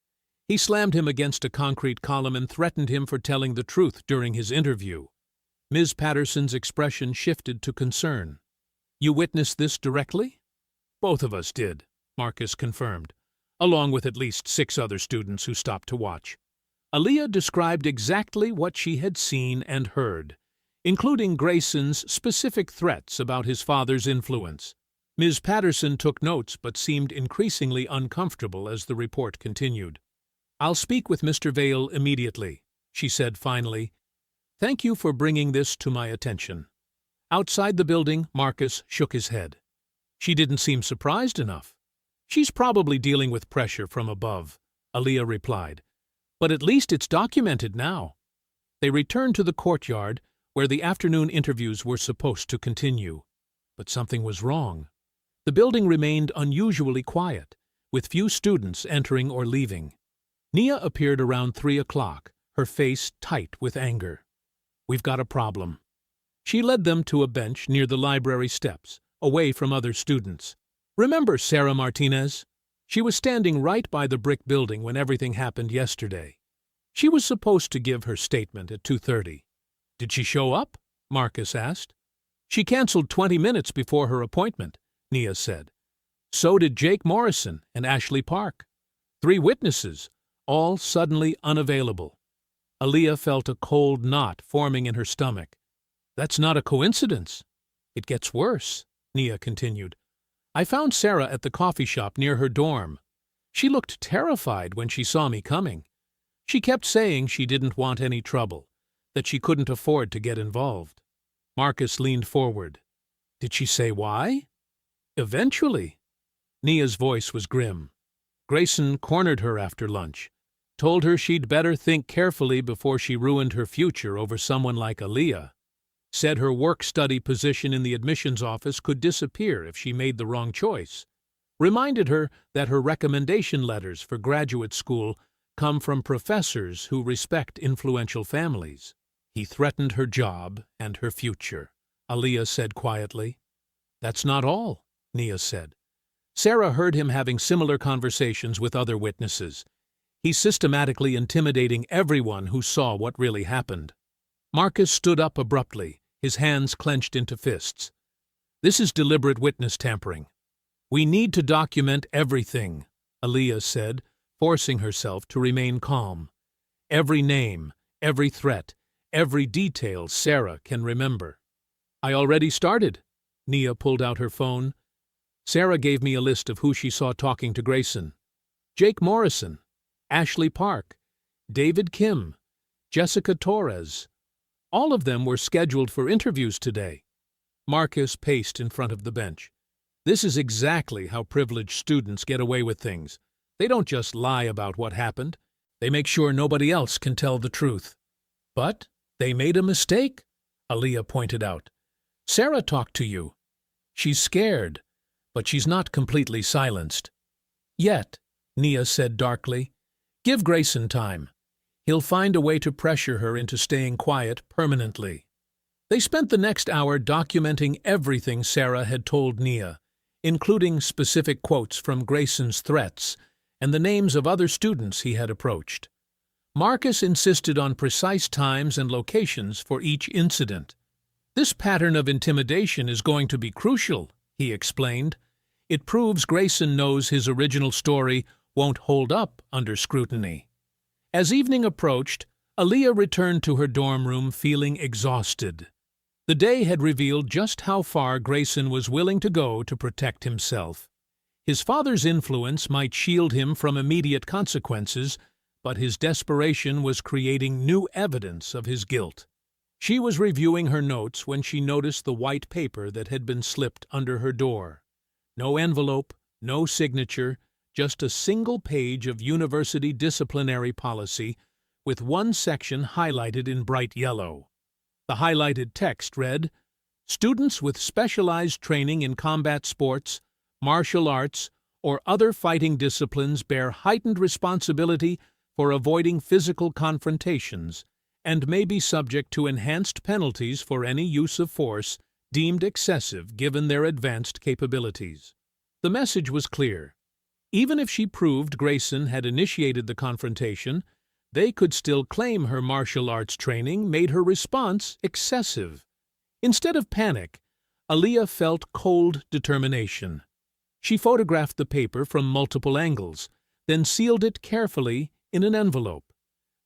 "He slammed him against a concrete column and threatened him for telling the truth during his interview." Ms. Patterson's expression shifted to concern. "You witnessed this directly?" "Both of us did," Marcus confirmed, along with at least 6 other students who stopped to watch. Aaliyah described exactly what she had seen and heard, including Grayson's specific threats about his father's influence. Ms. Patterson took notes but seemed increasingly uncomfortable as the report continued. "I'll speak with Mr. Vale immediately," she said finally. "Thank you for bringing this to my attention." Outside the building, Marcus shook his head. "She didn't seem surprised enough." "She's probably dealing with pressure from above," Aaliyah replied. "But at least it's documented now." They returned to the courtyard, where the afternoon interviews were supposed to continue. But something was wrong. The building remained unusually quiet, with few students entering or leaving. Nia appeared around 3 o'clock, her face tight with anger. "We've got a problem." She led them to a bench near the library steps, away from other students. "Remember Sarah Martinez? She was standing right by the brick building when everything happened yesterday. She was supposed to give her statement at 2:30. "Did she show up?" Marcus asked. "She canceled 20 minutes before her appointment," Nia said. "So did Jake Morrison and Ashley Park. 3 witnesses, all suddenly unavailable." Aaliyah felt a cold knot forming in her stomach. "That's not a coincidence." "It gets worse," Nia continued. "I found Sarah at the coffee shop near her dorm. She looked terrified when she saw me coming. She kept saying she didn't want any trouble, that she couldn't afford to get involved." Marcus leaned forward. "Did she say why?" "Eventually." Nia's voice was grim. "Grayson cornered her after lunch, told her she'd better think carefully before she ruined her future over someone like Aaliyah. Said her work-study position in the admissions office could disappear if she made the wrong choice. Reminded her that her recommendation letters for graduate school come from professors who respect influential families. He threatened her job and her future," Aaliyah said quietly. "That's not all," Nia said. "Sarah heard him having similar conversations with other witnesses. He's systematically intimidating everyone who saw what really happened." Marcus stood up abruptly, his hands clenched into fists. "This is deliberate witness tampering. We need to document everything," Aaliyah said, forcing herself to remain calm. "Every name, every threat, every detail Sarah can remember." "I already started." Nia pulled out her phone. "Sarah gave me a list of who she saw talking to Grayson. Jake Morrison, Ashley Park, David Kim, Jessica Torres. All of them were scheduled for interviews today." Marcus paced in front of the bench. "This is exactly how privileged students get away with things. They don't just lie about what happened. They make sure nobody else can tell the truth." "But they made a mistake," Aaliyah pointed out. "Sarah talked to you. She's scared, but she's not completely silenced." "Yet," Nia said darkly. "Give Grayson time. He'll find a way to pressure her into staying quiet permanently." They spent the next hour documenting everything Sarah had told Nia, including specific quotes from Grayson's threats and the names of other students he had approached. Marcus insisted on precise times and locations for each incident. "This pattern of intimidation is going to be crucial," he explained. It proves Grayson knows his original story won't hold up under scrutiny. As evening approached, Aaliyah returned to her dorm room feeling exhausted. The day had revealed just how far Grayson was willing to go to protect himself. His father's influence might shield him from immediate consequences, but his desperation was creating new evidence of his guilt. She was reviewing her notes when she noticed the white paper that had been slipped under her door. No envelope, no signature, just a single page of university disciplinary policy with one section highlighted in bright yellow. The highlighted text read, "Students with specialized training in combat sports, martial arts, or other fighting disciplines bear heightened responsibility for avoiding physical confrontations and may be subject to enhanced penalties for any use of force deemed excessive given their advanced capabilities." The message was clear. Even if she proved Grayson had initiated the confrontation, they could still claim her martial arts training made her response excessive. Instead of panic, Aaliyah felt cold determination. She photographed the paper from multiple angles, then sealed it carefully in an envelope.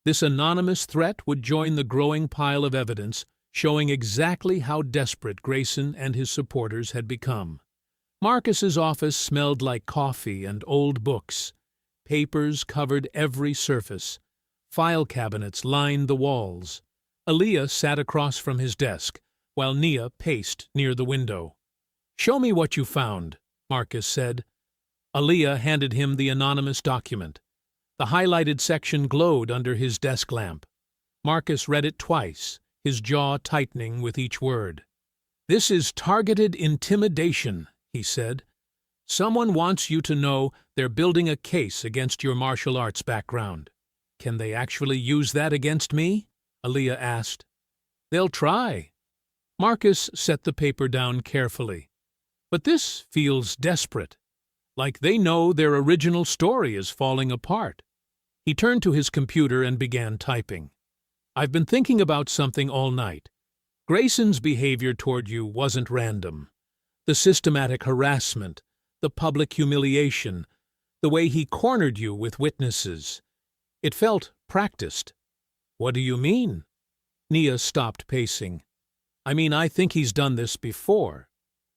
This anonymous threat would join the growing pile of evidence showing exactly how desperate Grayson and his supporters had become. Marcus's office smelled like coffee and old books. Papers covered every surface. File cabinets lined the walls. Aaliyah sat across from his desk, while Nia paced near the window. "Show me what you found," Marcus said. Aaliyah handed him the anonymous document. The highlighted section glowed under his desk lamp. Marcus read it twice, his jaw tightening with each word. "This is targeted intimidation," he said. "Someone wants you to know they're building a case against your martial arts background." "Can they actually use that against me?" Aaliyah asked. "They'll try." Marcus set the paper down carefully. "But this feels desperate, like they know their original story is falling apart." He turned to his computer and began typing. "I've been thinking about something all night. Grayson's behavior toward you wasn't random. The systematic harassment, the public humiliation, the way he cornered you with witnesses. It felt practiced." "What do you mean?" Nia stopped pacing. "I mean, I think he's done this before."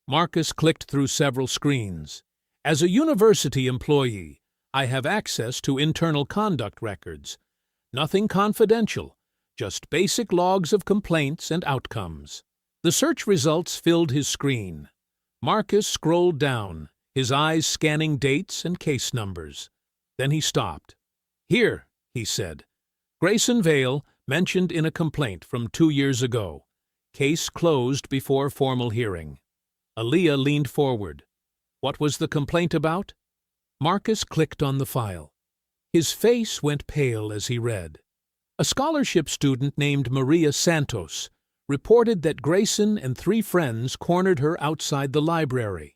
Marcus clicked through several screens. "As a university employee, I have access to internal conduct records. Nothing confidential, just basic logs of complaints and outcomes." The search results filled his screen. Marcus scrolled down, his eyes scanning dates and case numbers. Then he stopped. "Here," he said. "Grayson Vale, mentioned in a complaint from 2 years ago. Case closed before formal hearing." Aaliyah leaned forward. "What was the complaint about?" Marcus clicked on the file. His face went pale as he read. A scholarship student named Maria Santos reported that Grayson and 3 friends cornered her outside the library.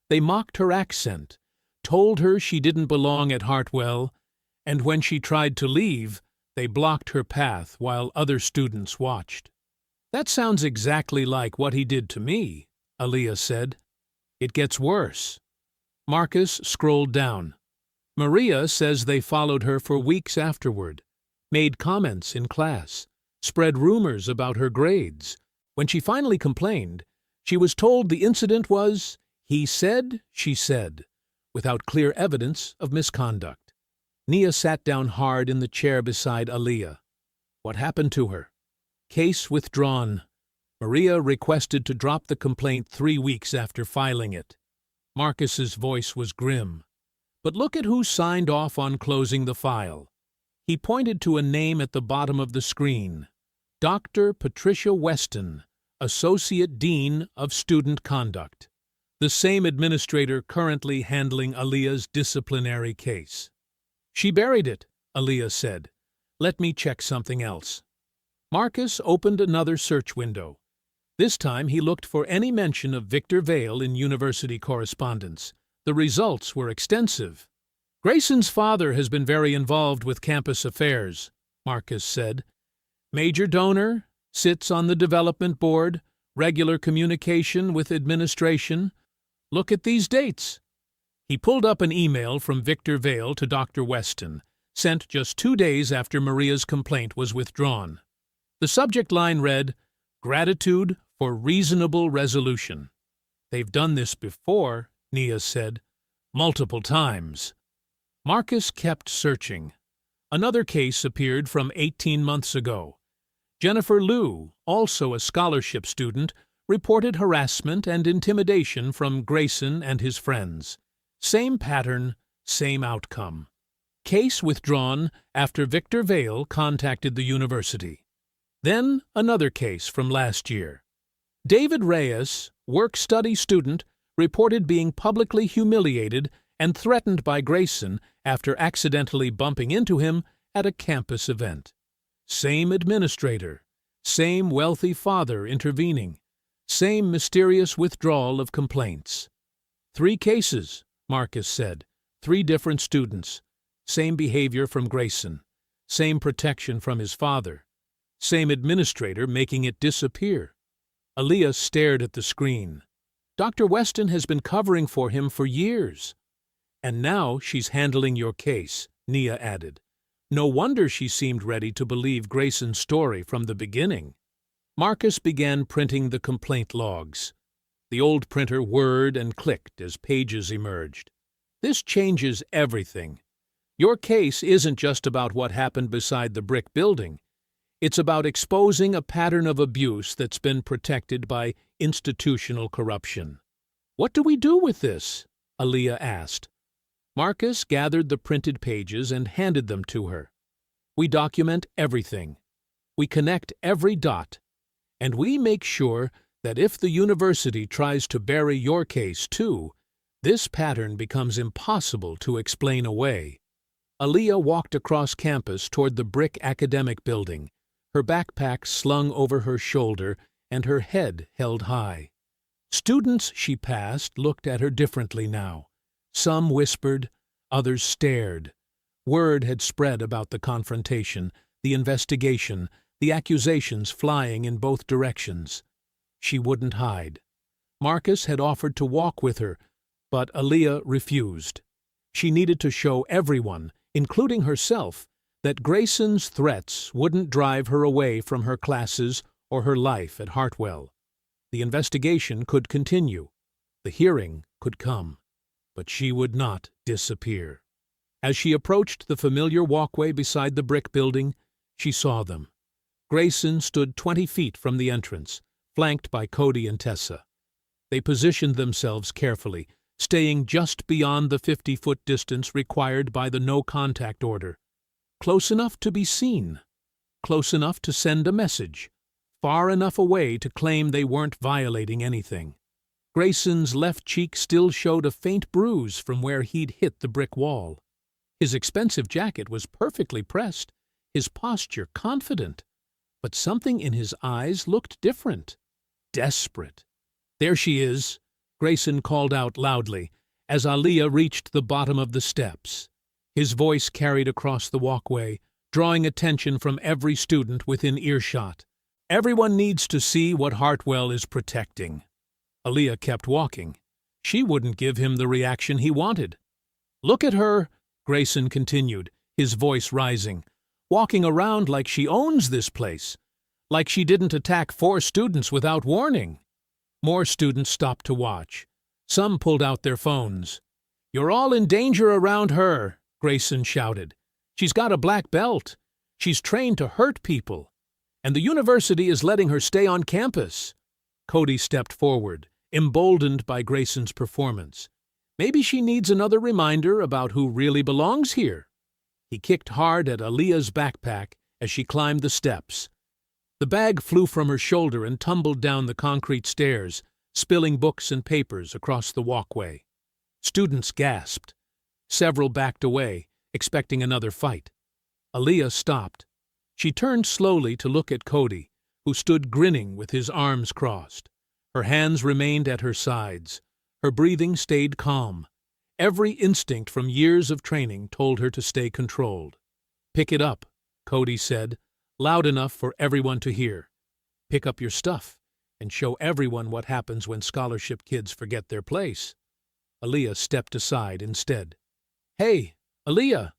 They mocked her accent, told her she didn't belong at Hartwell, and when she tried to leave, they blocked her path while other students watched. "That sounds exactly like what he did to me," Aaliyah said. "It gets worse." Marcus scrolled down. Maria says they followed her for weeks afterward, made comments in class, spread rumors about her grades. When she finally complained, she was told the incident was, he said, she said, without clear evidence of misconduct. Nia sat down hard in the chair beside Aaliyah. "What happened to her?" "Case withdrawn. Maria requested to drop the complaint 3 weeks after filing it." Marcus's voice was grim. "But look at who signed off on closing the file." He pointed to a name at the bottom of the screen. Dr. Patricia Weston, Associate Dean of Student Conduct, the same administrator currently handling Aaliyah's disciplinary case. "She buried it," Aaliyah said. "Let me check something else." Marcus opened another search window. This time he looked for any mention of Victor Vale in university correspondence. The results were extensive. "Grayson's father has been very involved with campus affairs," Marcus said. "Major donor, sits on the development board, regular communication with administration, Look at these dates." He pulled up an email from Victor Vale to Dr. Weston, sent just 2 days after Maria's complaint was withdrawn. The subject line read, "Gratitude for reasonable resolution." "They've done this before," Nia said. "Multiple times." Marcus kept searching. Another case appeared from 18 months ago. Jennifer Liu, also a scholarship student, reported harassment and intimidation from Grayson and his friends. Same pattern, same outcome. Case withdrawn after Victor Vale contacted the university. Then another case from last year. David Reyes, work-study student, reported being publicly humiliated and threatened by Grayson after accidentally bumping into him at a campus event. Same administrator, same wealthy father intervening, same mysterious withdrawal of complaints. 3 cases, Marcus said, 3 different students, same behavior from Grayson, same protection from his father, same administrator making it disappear. Aaliyah stared at the screen. Dr. Weston has been covering for him for years. "And now she's handling your case," Nia added. No wonder she seemed ready to believe Grayson's story from the beginning. Marcus began printing the complaint logs. The old printer whirred and clicked as pages emerged. "This changes everything. Your case isn't just about what happened beside the brick building. It's about exposing a pattern of abuse that's been protected by institutional corruption." "What do we do with this?" Aaliyah asked. Marcus gathered the printed pages and handed them to her. "We document everything. We connect every dot. And we make sure that if the university tries to bury your case too, this pattern becomes impossible to explain away." Aaliyah walked across campus toward the brick academic building, her backpack slung over her shoulder and her head held high. Students she passed looked at her differently now. Some whispered, others stared. Word had spread about the confrontation, the investigation, the accusations flying in both directions. She wouldn't hide. Marcus had offered to walk with her, but Aaliyah refused. She needed to show everyone, including herself, that Grayson's threats wouldn't drive her away from her classes or her life at Hartwell. The investigation could continue. The hearing could come. But she would not disappear. As she approached the familiar walkway beside the brick building, she saw them. Grayson stood 20 feet from the entrance, flanked by Cody and Tessa. They positioned themselves carefully, staying just beyond the 50-foot distance required by the no-contact order. Close enough to be seen. Close enough to send a message. Far enough away to claim they weren't violating anything. Grayson's left cheek still showed a faint bruise from where he'd hit the brick wall. His expensive jacket was perfectly pressed, his posture confident. But something in his eyes looked different. Desperate. "There she is," Grayson called out loudly, as Aaliyah reached the bottom of the steps. His voice carried across the walkway, drawing attention from every student within earshot. "Everyone needs to see what Hartwell is protecting." Aaliyah kept walking. She wouldn't give him the reaction he wanted. "Look at her," Grayson continued, his voice rising, "walking around like she owns this place, like she didn't attack 4 students without warning." More students stopped to watch. Some pulled out their phones. "You're all in danger around her," Grayson shouted. "She's got a black belt. She's trained to hurt people. And the university is letting her stay on campus." Cody stepped forward, emboldened by Grayson's performance. Maybe she needs another reminder about who really belongs here. He kicked hard at Aaliyah's backpack as she climbed the steps. The bag flew from her shoulder and tumbled down the concrete stairs, spilling books and papers across the walkway. Students gasped. Several backed away, expecting another fight. Aaliyah stopped. She turned slowly to look at Cody, who stood grinning with his arms crossed. Her hands remained at her sides. Her breathing stayed calm. Every instinct from years of training told her to stay controlled. "Pick it up," Cody said, loud enough for everyone to hear. "Pick up your stuff and show everyone what happens when scholarship kids forget their place." Aaliyah stepped aside instead. "Hey, Aaliyah!"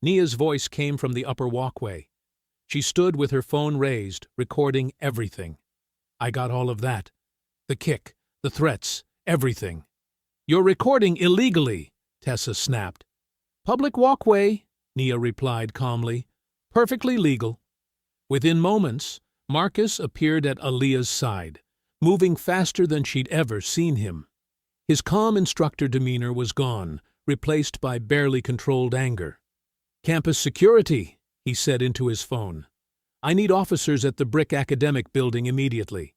Nia's voice came from the upper walkway. She stood with her phone raised, recording everything. "I got all of that. The kick, the threats, everything." "You're recording illegally," Tessa snapped. "Public walkway," Nia replied calmly. "Perfectly legal." Within moments, Marcus appeared at Aaliyah's side, moving faster than she'd ever seen him. His calm instructor demeanor was gone, replaced by barely controlled anger. "Campus security," he said into his phone. "I need officers at the Brick Academic Building immediately.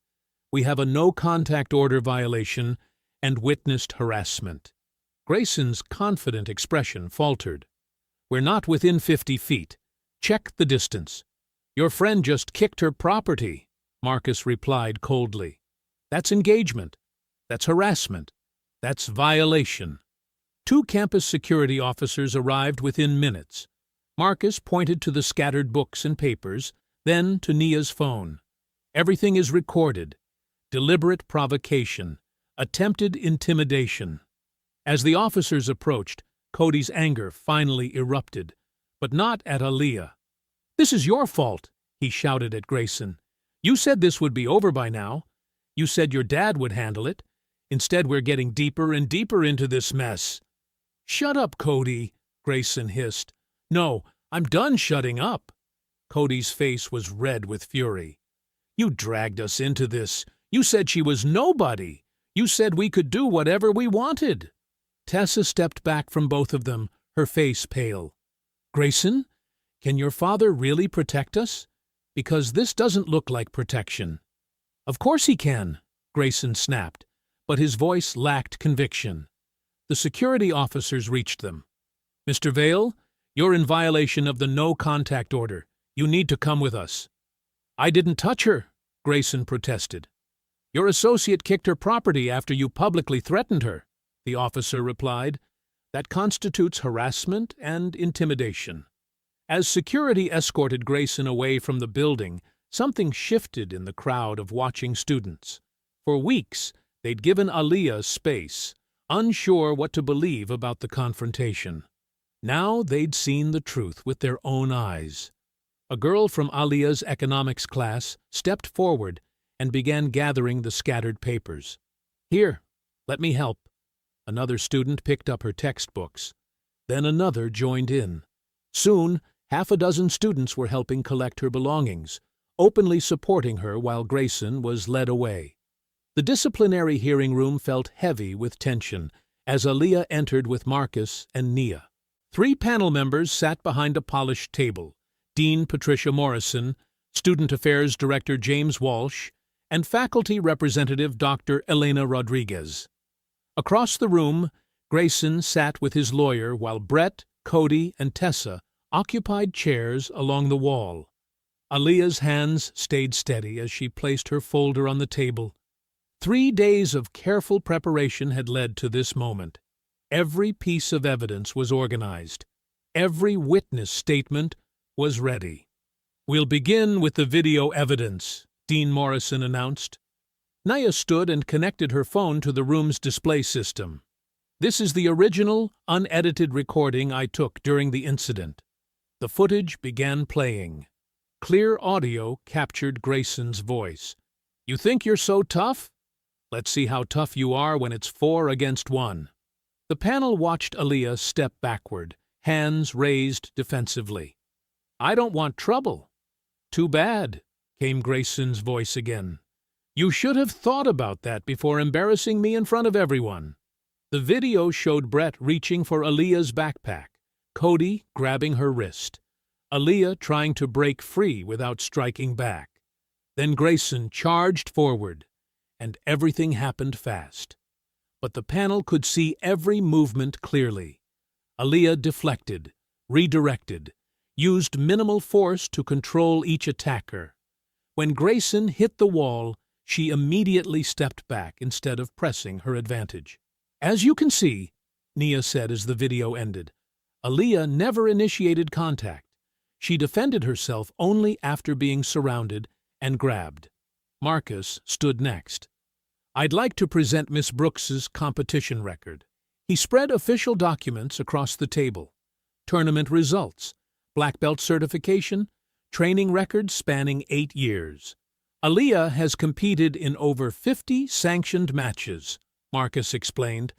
We have a no-contact order violation and witnessed harassment." Grayson's confident expression faltered. "We're not within 50 feet. Check the distance." "Your friend just kicked her property," Marcus replied coldly. "That's engagement. That's harassment. That's violation." 2 campus security officers arrived within minutes. Marcus pointed to the scattered books and papers, then to Nia's phone. "Everything is recorded. Deliberate provocation. Attempted intimidation." As the officers approached, Cody's anger finally erupted, but not at Aaliyah. "This is your fault," he shouted at Grayson. "You said this would be over by now. You said your dad would handle it. Instead, we're getting deeper and deeper into this mess." "Shut up, Cody," Grayson hissed. "No, I'm done shutting up." Cody's face was red with fury. "You dragged us into this. You said she was nobody. You said we could do whatever we wanted." Tessa stepped back from both of them, her face pale. "Grayson, can your father really protect us? Because this doesn't look like protection." "Of course he can," Grayson snapped, but his voice lacked conviction. The security officers reached them. "Mr. Vale, you're in violation of the no-contact order. You need to come with us." "I didn't touch her," Grayson protested. "Your associate kicked her property after you publicly threatened her," the officer replied. "That constitutes harassment and intimidation." As security escorted Grayson away from the building, something shifted in the crowd of watching students. For weeks, they'd given Aaliyah space, unsure what to believe about the confrontation. Now they'd seen the truth with their own eyes. A girl from Aaliyah's economics class stepped forward and began gathering the scattered papers. "Here, let me help." Another student picked up her textbooks. Then another joined in. Soon, 6 students were helping collect her belongings, openly supporting her while Grayson was led away. The disciplinary hearing room felt heavy with tension as Aaliyah entered with Marcus and Nia. 3 panel members sat behind a polished table: Dean Patricia Morrison, Student Affairs Director James Walsh, and Faculty Representative Dr. Elena Rodriguez. Across the room, Grayson sat with his lawyer while Brett, Cody, and Tessa occupied chairs along the wall. Aaliyah's hands stayed steady as she placed her folder on the table. 3 days of careful preparation had led to this moment. Every piece of evidence was organized. Every witness statement was ready. "We'll begin with the video evidence," Dean Morrison announced. Nia stood and connected her phone to the room's display system. "This is the original, unedited recording I took during the incident." The footage began playing. Clear audio captured Grayson's voice. "You think you're so tough? Let's see how tough you are when it's 4 against 1. The panel watched Aaliyah step backward, hands raised defensively. "I don't want trouble." "Too bad," came Grayson's voice again. "You should have thought about that before embarrassing me in front of everyone." The video showed Brett reaching for Aaliyah's backpack, Cody grabbing her wrist, Aaliyah trying to break free without striking back. Then Grayson charged forward, and everything happened fast. But the panel could see every movement clearly. Aaliyah deflected, redirected, used minimal force to control each attacker. When Grayson hit the wall, she immediately stepped back instead of pressing her advantage. "As you can see," Nia said as the video ended, "Aaliyah never initiated contact. She defended herself only after being surrounded and grabbed." Marcus stood next. "I'd like to present Miss Brooks's competition record. He spread official documents across the table. Tournament results, black belt certification, training records spanning 8 years. Aaliyah has competed in over 50 sanctioned matches, Marcus explained.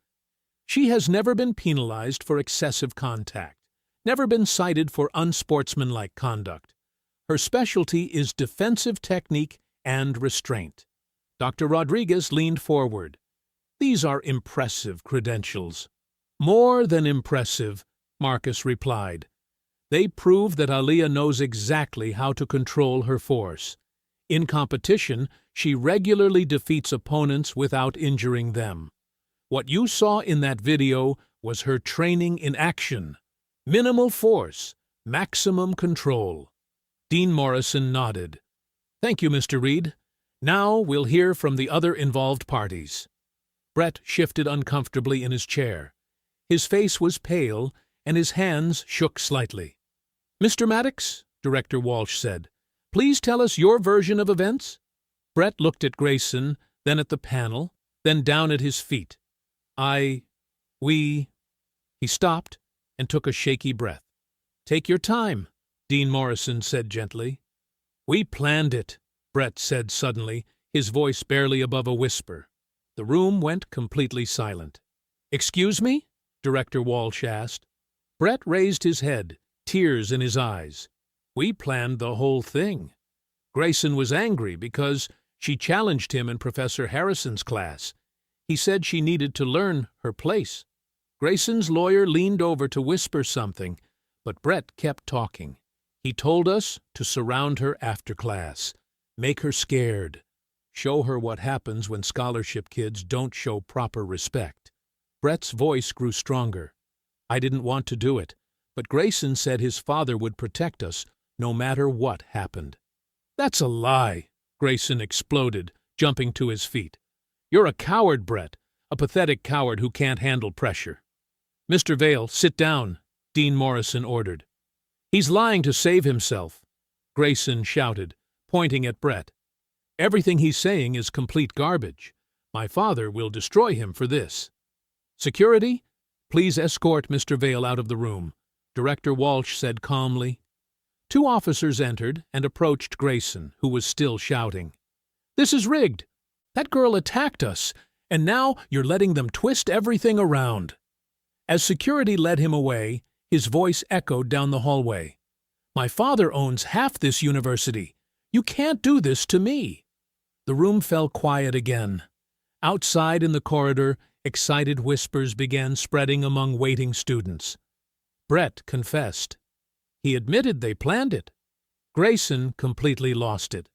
She has never been penalized for excessive contact, never been cited for unsportsmanlike conduct. Her specialty is defensive technique and restraint. Dr. Rodriguez leaned forward. These are impressive credentials. More than impressive, Marcus replied. They prove that Aaliyah knows exactly how to control her force. In competition, she regularly defeats opponents without injuring them. What you saw in that video was her training in action. Minimal force, maximum control. Dean Morrison nodded. Thank you, Mr. Reed. Now we'll hear from the other involved parties. Brett shifted uncomfortably in his chair. His face was pale, and his hands shook slightly. Mr. Maddox, Director Walsh said, please tell us your version of events. Brett looked at Grayson, then at the panel, then down at his feet. We... He stopped and took a shaky breath. Take your time, Dean Morrison said gently. We planned it, Brett said suddenly, his voice barely above a whisper. The room went completely silent. Excuse me? Director Walsh asked. Brett raised his head, tears in his eyes. We planned the whole thing. Grayson was angry because she challenged him in Professor Harrison's class. He said she needed to learn her place. Grayson's lawyer leaned over to whisper something, but Brett kept talking. He told us to surround her after class, make her scared, show her what happens when scholarship kids don't show proper respect. Brett's voice grew stronger. I didn't want to do it, but Grayson said his father would protect us no matter what happened. That's a lie, Grayson exploded, jumping to his feet. You're a coward, Brett, a pathetic coward who can't handle pressure. Mr. Vale, sit down, Dean Morrison ordered. He's lying to save himself, Grayson shouted, pointing at Brett. Everything he's saying is complete garbage. My father will destroy him for this. Security, please escort Mr. Vale out of the room, Director Walsh said calmly. 2 officers entered and approached Grayson, who was still shouting. This is rigged. That girl attacked us, and now you're letting them twist everything around. As security led him away, his voice echoed down the hallway. My father owns half this university. You can't do this to me. The room fell quiet again. Outside in the corridor, excited whispers began spreading among waiting students. Brett confessed. He admitted they planned it. Grayson completely lost it.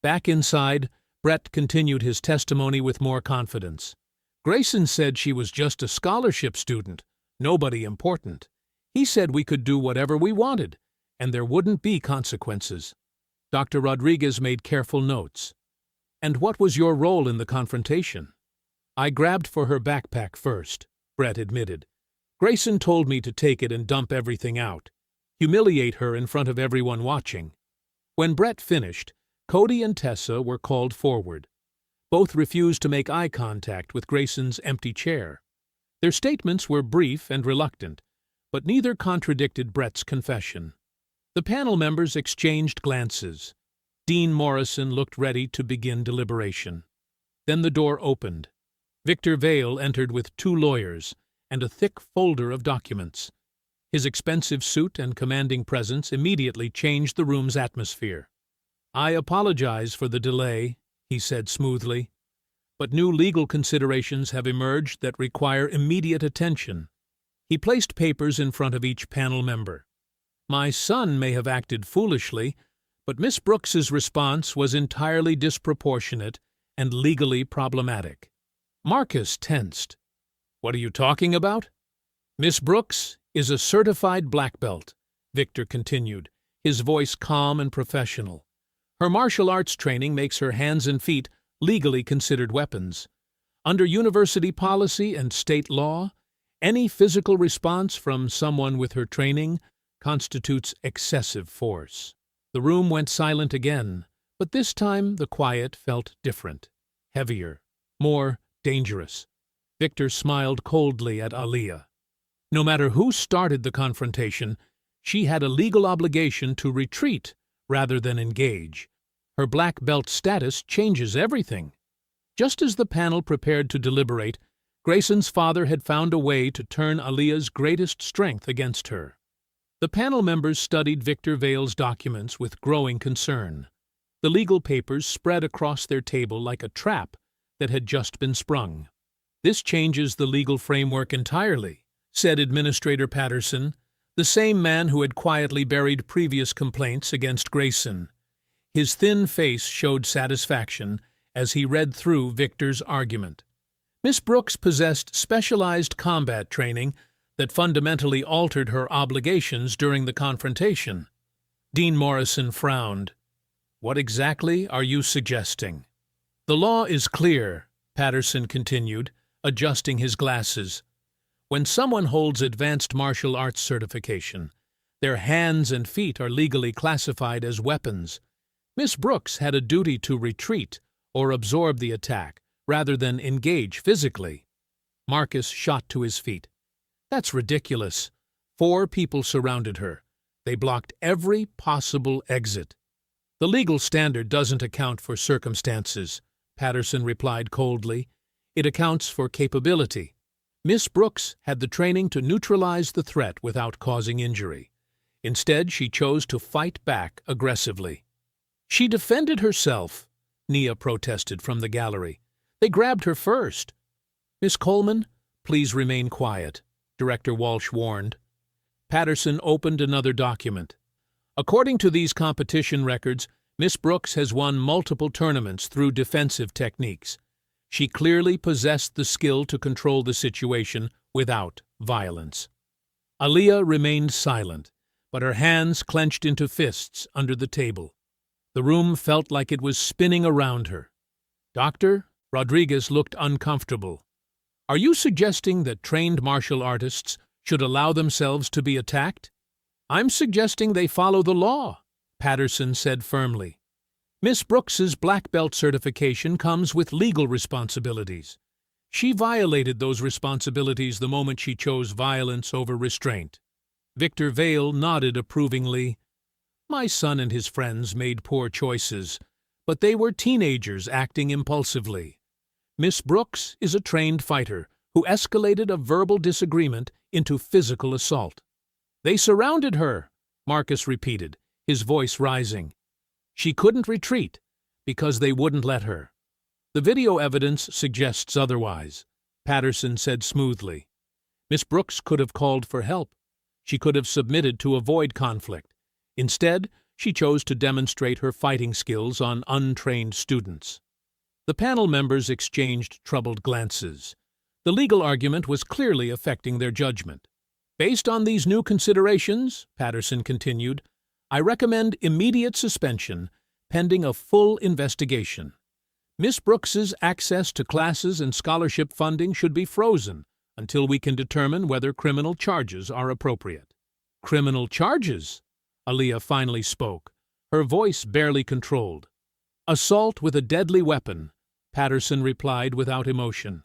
Back inside, Brett continued his testimony with more confidence. Grayson said she was just a scholarship student, nobody important. He said we could do whatever we wanted, and there wouldn't be consequences. Dr. Rodriguez made careful notes. And what was your role in the confrontation? I grabbed for her backpack first, Brett admitted. Grayson told me to take it and dump everything out, humiliate her in front of everyone watching. When Brett finished, Cody and Tessa were called forward. Both refused to make eye contact with Grayson's empty chair. Their statements were brief and reluctant, but neither contradicted Brett's confession. The panel members exchanged glances. Dean Morrison looked ready to begin deliberation. Then the door opened. Victor Vale entered with 2 lawyers and a thick folder of documents. His expensive suit and commanding presence immediately changed the room's atmosphere. I apologize for the delay, he said smoothly, but new legal considerations have emerged that require immediate attention. He placed papers in front of each panel member. My son may have acted foolishly, but Miss Brooks's response was entirely disproportionate and legally problematic. Marcus tensed. What are you talking about? Miss Brooks is a certified black belt, Victor continued, his voice calm and professional. Her martial arts training makes her hands and feet legally considered weapons. Under university policy and state law, any physical response from someone with her training constitutes excessive force. The room went silent again, but this time the quiet felt different, heavier, more dangerous. Victor smiled coldly at Aaliyah. No matter who started the confrontation, she had a legal obligation to retreat rather than engage. Her black belt status changes everything. Just as the panel prepared to deliberate, Grayson's father had found a way to turn Aaliyah's greatest strength against her. The panel members studied Victor Vale's documents with growing concern. The legal papers spread across their table like a trap that had just been sprung. "This changes the legal framework entirely," said Administrator Patterson, the same man who had quietly buried previous complaints against Grayson. His thin face showed satisfaction as he read through Victor's argument. Miss Brooks possessed specialized combat training that fundamentally altered her obligations during the confrontation. Dean Morrison frowned. "What exactly are you suggesting?" "The law is clear," Patterson continued, adjusting his glasses. "When someone holds advanced martial arts certification, their hands and feet are legally classified as weapons. Miss Brooks had a duty to retreat or absorb the attack rather than engage physically." Marcus shot to his feet. "That's ridiculous." 4 people surrounded her. They blocked every possible exit. "The legal standard doesn't account for circumstances," Patterson replied coldly. "It accounts for capability. Miss Brooks had the training to neutralize the threat without causing injury. Instead, she chose to fight back aggressively." "She defended herself," Nia protested from the gallery. "They grabbed her first." "Miss Coleman, please remain quiet," Director Walsh warned. Patterson opened another document. "According to these competition records, Miss Brooks has won multiple tournaments through defensive techniques. She clearly possessed the skill to control the situation without violence." Aaliyah remained silent, but her hands clenched into fists under the table. The room felt like it was spinning around her. "Doctor?" Rodriguez looked uncomfortable. "Are you suggesting that trained martial artists should allow themselves to be attacked?" "I'm suggesting they follow the law," Patterson said firmly. "Miss Brooks's black belt certification comes with legal responsibilities. She violated those responsibilities the moment she chose violence over restraint." Victor Vale nodded approvingly. "My son and his friends made poor choices, but they were teenagers acting impulsively. Miss Brooks is a trained fighter who escalated a verbal disagreement into physical assault." "They surrounded her," Marcus repeated, his voice rising. "She couldn't retreat because they wouldn't let her." "The video evidence suggests otherwise," Patterson said smoothly. "Miss Brooks could have called for help. She could have submitted to avoid conflict. Instead, she chose to demonstrate her fighting skills on untrained students." The panel members exchanged troubled glances. The legal argument was clearly affecting their judgment. "Based on these new considerations," Patterson continued, "I recommend immediate suspension, pending a full investigation. Miss Brooks's access to classes and scholarship funding should be frozen until we can determine whether criminal charges are appropriate." "Criminal charges?" Aaliyah finally spoke, her voice barely controlled. "Assault with a deadly weapon," Patterson replied without emotion.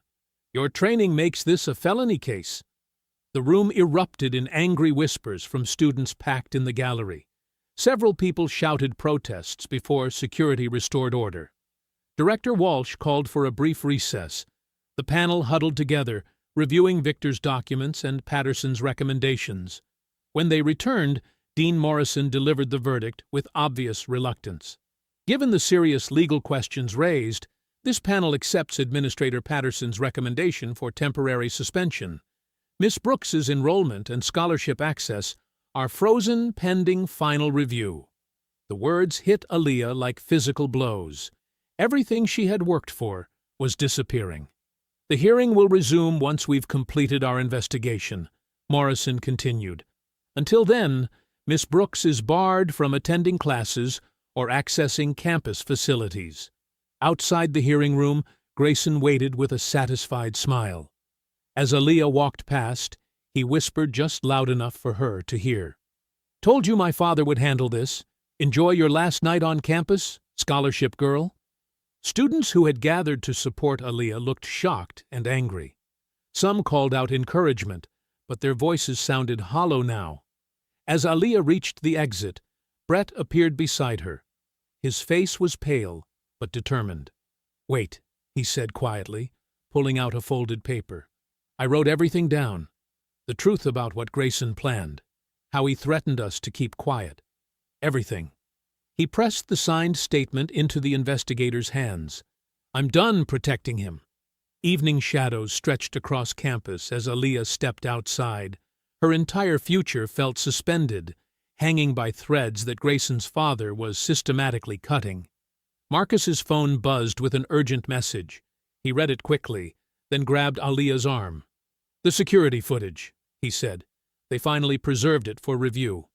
"Your training makes this a felony case." The room erupted in angry whispers from students packed in the gallery. Several people shouted protests before security restored order. Director Walsh called for a brief recess. The panel huddled together, reviewing Victor's documents and Patterson's recommendations. When they returned, Dean Morrison delivered the verdict with obvious reluctance. Given the serious legal questions raised, this panel accepts Administrator Patterson's recommendation for temporary suspension. Miss Brooks's enrollment and scholarship access are frozen pending final review. The words hit Aaliyah like physical blows. Everything she had worked for was disappearing. "The hearing will resume once we've completed our investigation," Morrison continued. "Until then, Miss Brooks is barred from attending classes or accessing campus facilities." Outside the hearing room, Grayson waited with a satisfied smile. As Aaliyah walked past, he whispered just loud enough for her to hear. "Told you my father would handle this. Enjoy your last night on campus, scholarship girl." Students who had gathered to support Aaliyah looked shocked and angry. Some called out encouragement, but their voices sounded hollow now. As Aaliyah reached the exit, Brett appeared beside her. His face was pale, but determined. "Wait," he said quietly, pulling out a folded paper. "I wrote everything down. The truth about what Grayson planned. How he threatened us to keep quiet. Everything." He pressed the signed statement into the investigator's hands. "I'm done protecting him." Evening shadows stretched across campus as Aaliyah stepped outside. Her entire future felt suspended, hanging by threads that Grayson's father was systematically cutting. Marcus's phone buzzed with an urgent message. He read it quickly, then grabbed Aaliyah's arm. "The security footage," he said. "They finally preserved it for review."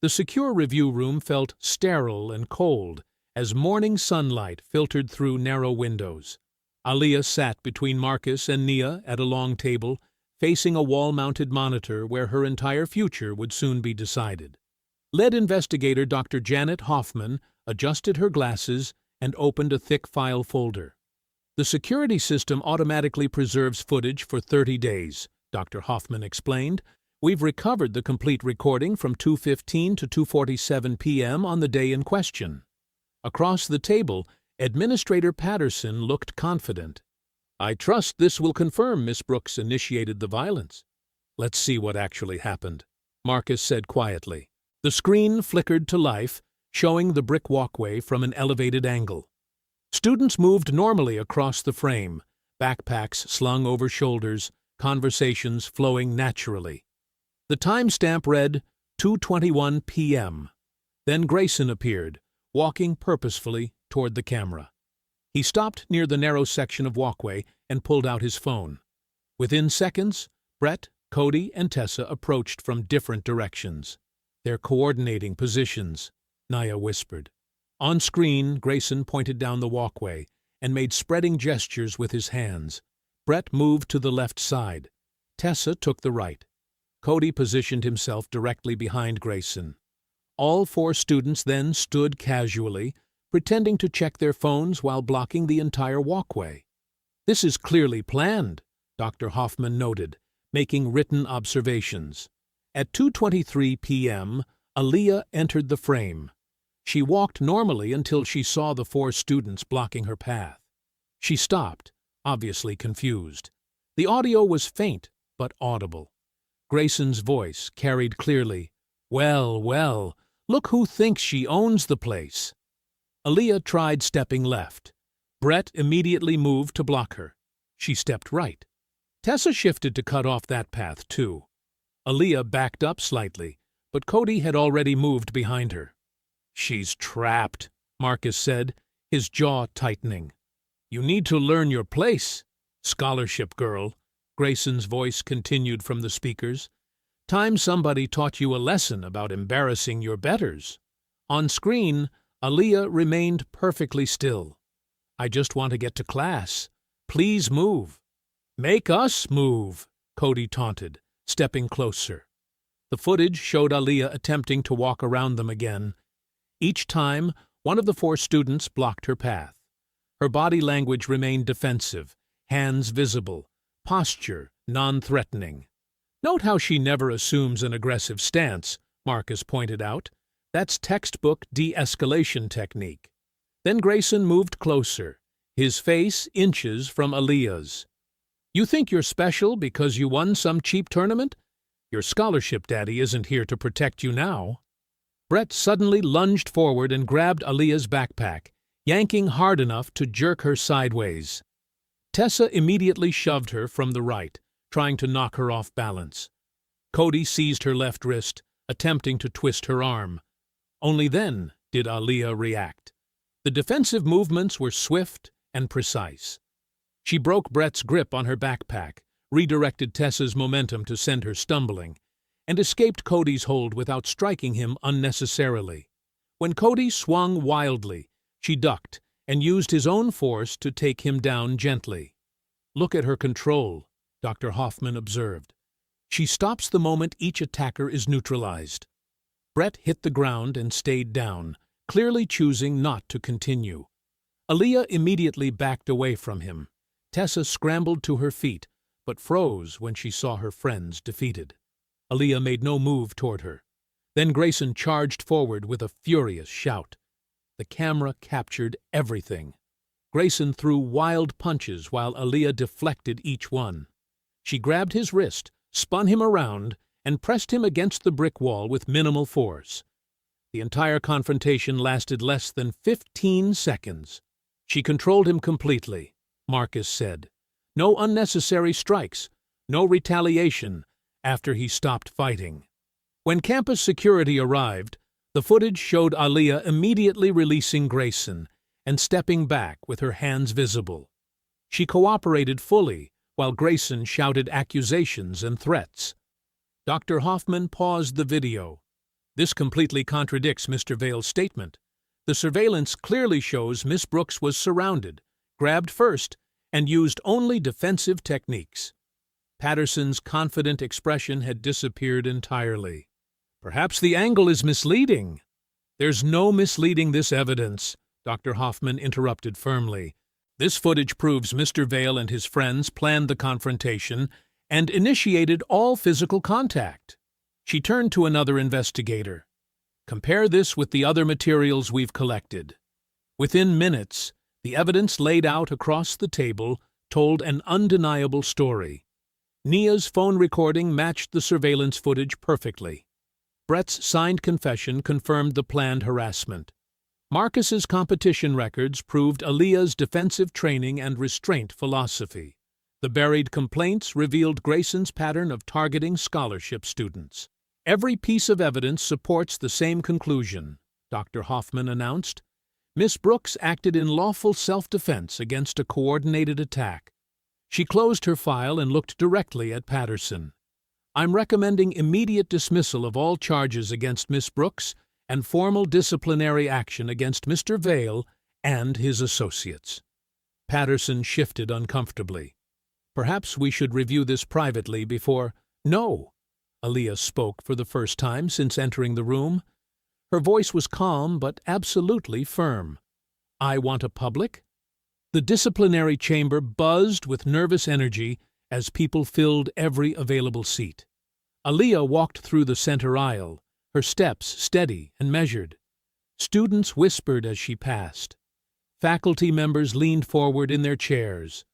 The secure review room felt sterile and cold as morning sunlight filtered through narrow windows. Aaliyah sat between Marcus and Nia at a long table, facing a wall-mounted monitor where her entire future would soon be decided. Lead investigator Dr. Janet Hoffman adjusted her glasses and opened a thick file folder. "The security system automatically preserves footage for 30 days, Dr. Hoffman explained. "We've recovered the complete recording from 2:15 to 2:47 p.m. on the day in question." Across the table, Administrator Patterson looked confident. "I trust this will confirm Miss Brooks initiated the violence." "Let's see what actually happened," Marcus said quietly. The screen flickered to life, showing the brick walkway from an elevated angle. Students moved normally across the frame, backpacks slung over shoulders, conversations flowing naturally. The timestamp read 2:21 p.m. Then Grayson appeared, walking purposefully toward the camera. He stopped near the narrow section of walkway and pulled out his phone. Within seconds, Brett, Cody, and Tessa approached from different directions. "They're coordinating positions," Nia whispered. On screen, Grayson pointed down the walkway and made spreading gestures with his hands. Brett moved to the left side. Tessa took the right. Cody positioned himself directly behind Grayson. All 4 students then stood casually, pretending to check their phones while blocking the entire walkway. "This is clearly planned," Dr. Hoffman noted, making written observations. At 2:23 p.m., Aaliyah entered the frame. She walked normally until she saw the 4 students blocking her path. She stopped, obviously confused. The audio was faint, but audible. Grayson's voice carried clearly, "Well, well, look who thinks she owns the place." Aaliyah tried stepping left. Brett immediately moved to block her. She stepped right. Tessa shifted to cut off that path, too. Aaliyah backed up slightly, but Cody had already moved behind her. "She's trapped," Marcus said, his jaw tightening. "You need to learn your place, scholarship girl," Grayson's voice continued from the speakers. "Time somebody taught you a lesson about embarrassing your betters." On screen, Aaliyah remained perfectly still. "I just want to get to class. Please move." "Make us move," Cody taunted, stepping closer. The footage showed Aaliyah attempting to walk around them again. Each time, one of the 4 students blocked her path. Her body language remained defensive, hands visible, posture non-threatening. "Note how she never assumes an aggressive stance," Marcus pointed out. "That's textbook de-escalation technique." Then Grayson moved closer, his face inches from Aaliyah's. "You think you're special because you won some cheap tournament? Your scholarship daddy isn't here to protect you now." Brett suddenly lunged forward and grabbed Aaliyah's backpack, yanking hard enough to jerk her sideways. Tessa immediately shoved her from the right, trying to knock her off balance. Cody seized her left wrist, attempting to twist her arm. Only then did Aaliyah react. The defensive movements were swift and precise. She broke Brett's grip on her backpack, redirected Tessa's momentum to send her stumbling, and escaped Cody's hold without striking him unnecessarily. When Cody swung wildly, she ducked and used his own force to take him down gently. "Look at her control," Dr. Hoffman observed. "She stops the moment each attacker is neutralized." Brett hit the ground and stayed down, clearly choosing not to continue. Aaliyah immediately backed away from him. Tessa scrambled to her feet, but froze when she saw her friends defeated. Aaliyah made no move toward her. Then Grayson charged forward with a furious shout. The camera captured everything. Grayson threw wild punches while Aaliyah deflected each one. She grabbed his wrist, spun him around, and pressed him against the brick wall with minimal force. The entire confrontation lasted less than 15 seconds. She controlled him completely, Marcus said. No unnecessary strikes, no retaliation after he stopped fighting. When campus security arrived, the footage showed Aaliyah immediately releasing Grayson and stepping back with her hands visible. She cooperated fully while Grayson shouted accusations and threats. Dr. Hoffman paused the video. This completely contradicts Mr. Vale's statement. The surveillance clearly shows Miss Brooks was surrounded, grabbed first, and used only defensive techniques. Patterson's confident expression had disappeared entirely. Perhaps the angle is misleading. There's no misleading this evidence, Dr. Hoffman interrupted firmly. This footage proves Mr. Vale and his friends planned the confrontation and initiated all physical contact. She turned to another investigator. Compare this with the other materials we've collected. Within minutes, the evidence laid out across the table told an undeniable story. Nia's phone recording matched the surveillance footage perfectly. Brett's signed confession confirmed the planned harassment. Marcus's competition records proved Aaliyah's defensive training and restraint philosophy. The buried complaints revealed Grayson's pattern of targeting scholarship students. Every piece of evidence supports the same conclusion, Dr. Hoffman announced. Miss Brooks acted in lawful self-defense against a coordinated attack. She closed her file and looked directly at Patterson. I'm recommending immediate dismissal of all charges against Miss Brooks and formal disciplinary action against Mr. Vale and his associates. Patterson shifted uncomfortably. Perhaps we should review this privately before— No, Aaliyah spoke for the first time since entering the room. Her voice was calm but absolutely firm. I want a public? The disciplinary chamber buzzed with nervous energy as people filled every available seat. Aaliyah walked through the center aisle, her steps steady and measured. Students whispered as she passed. Faculty members leaned forward in their chairs.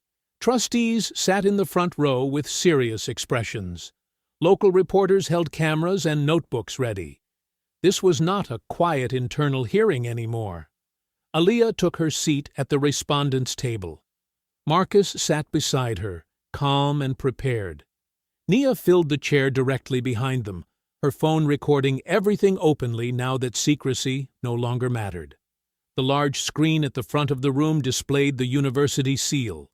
Trustees sat in the front row with serious expressions. Local reporters held cameras and notebooks ready. This was not a quiet internal hearing anymore. Aaliyah took her seat at the respondents' table. Marcus sat beside her, calm and prepared. Nia filled the chair directly behind them, her phone recording everything openly now that secrecy no longer mattered. The large screen at the front of the room displayed the university seal.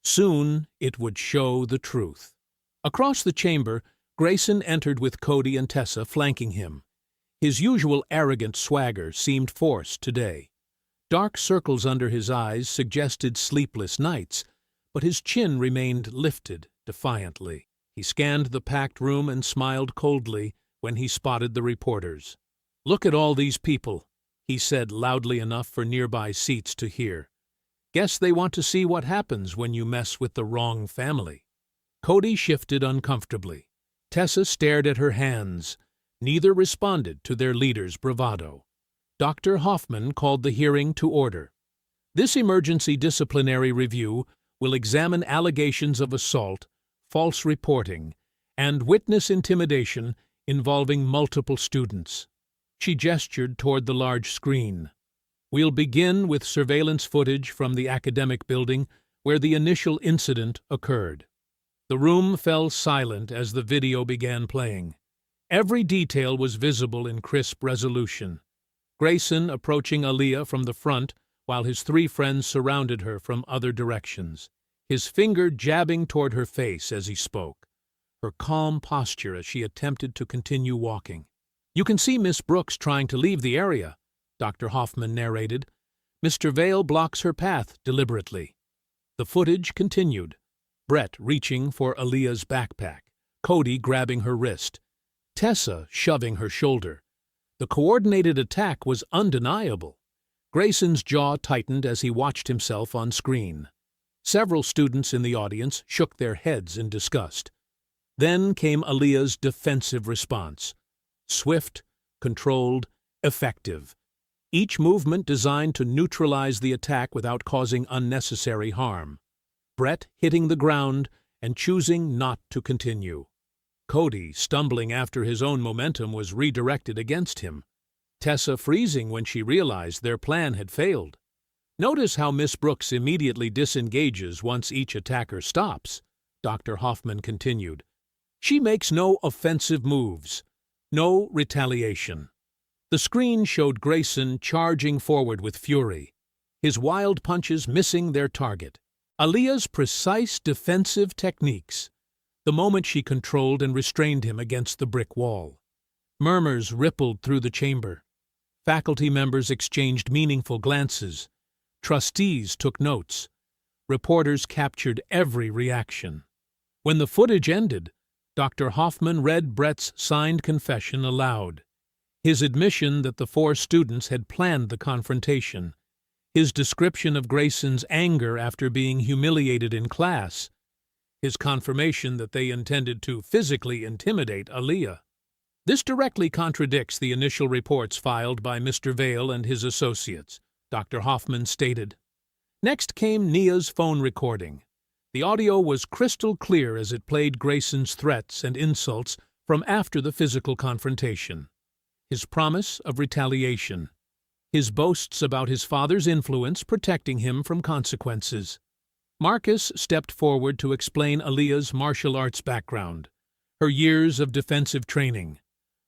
Soon it would show the truth. Across the chamber, Grayson entered with Cody and Tessa flanking him. His usual arrogant swagger seemed forced today. Dark circles under his eyes suggested sleepless nights, but his chin remained lifted defiantly. He scanned the packed room and smiled coldly when he spotted the reporters. "Look at all these people," he said loudly enough for nearby seats to hear. "Guess they want to see what happens when you mess with the wrong family." Cody shifted uncomfortably. Tessa stared at her hands. Neither responded to their leader's bravado. Dr. Hoffman called the hearing to order. This emergency disciplinary review will examine allegations of assault, false reporting, and witness intimidation involving multiple students. She gestured toward the large screen. We'll begin with surveillance footage from the academic building where the initial incident occurred. The room fell silent as the video began playing. Every detail was visible in crisp resolution. Grayson approaching Aaliyah from the front while his three friends surrounded her from other directions, his finger jabbing toward her face as he spoke. Her calm posture as she attempted to continue walking. "You can see Miss Brooks trying to leave the area," Dr. Hoffman narrated. "Mr. Vale blocks her path deliberately." The footage continued. Brett reaching for Aaliyah's backpack, Cody grabbing her wrist, Tessa shoving her shoulder. The coordinated attack was undeniable. Grayson's jaw tightened as he watched himself on screen. Several students in the audience shook their heads in disgust. Then came Aaliyah's defensive response. Swift, controlled, effective. Each movement designed to neutralize the attack without causing unnecessary harm. Brett hitting the ground and choosing not to continue. Cody, stumbling after his own momentum, was redirected against him. Tessa freezing when she realized their plan had failed. Notice how Miss Brooks immediately disengages once each attacker stops, Dr. Hoffman continued. She makes no offensive moves, no retaliation. The screen showed Grayson charging forward with fury, his wild punches missing their target. Aaliyah's precise defensive techniques, the moment she controlled and restrained him against the brick wall. Murmurs rippled through the chamber. Faculty members exchanged meaningful glances. Trustees took notes. Reporters captured every reaction. When the footage ended, Dr. Hoffman read Brett's signed confession aloud. His admission that the 4 students had planned the confrontation. His description of Grayson's anger after being humiliated in class. His confirmation that they intended to physically intimidate Aaliyah. This directly contradicts the initial reports filed by Mr. Vale and his associates, Dr. Hoffman stated. Next came Nia's phone recording. The audio was crystal clear as it played Grayson's threats and insults from after the physical confrontation. His promise of retaliation. His boasts about his father's influence protecting him from consequences. Marcus stepped forward to explain Aaliyah's martial arts background, her years of defensive training,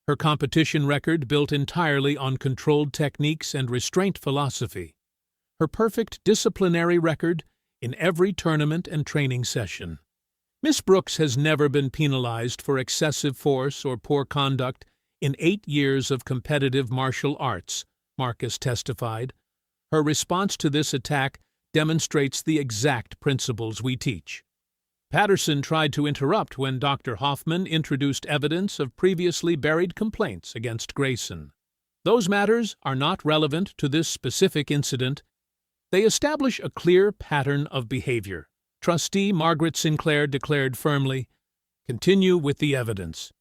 her competition record built entirely on controlled techniques and restraint philosophy, her perfect disciplinary record in every tournament and training session. Miss Brooks has never been penalized for excessive force or poor conduct in 8 years of competitive martial arts, Marcus testified. Her response to this attack demonstrates the exact principles we teach. Patterson tried to interrupt when Dr. Hoffman introduced evidence of previously buried complaints against Grayson. Those matters are not relevant to this specific incident. They establish a clear pattern of behavior. Trustee Margaret Sinclair declared firmly, "Continue with the evidence."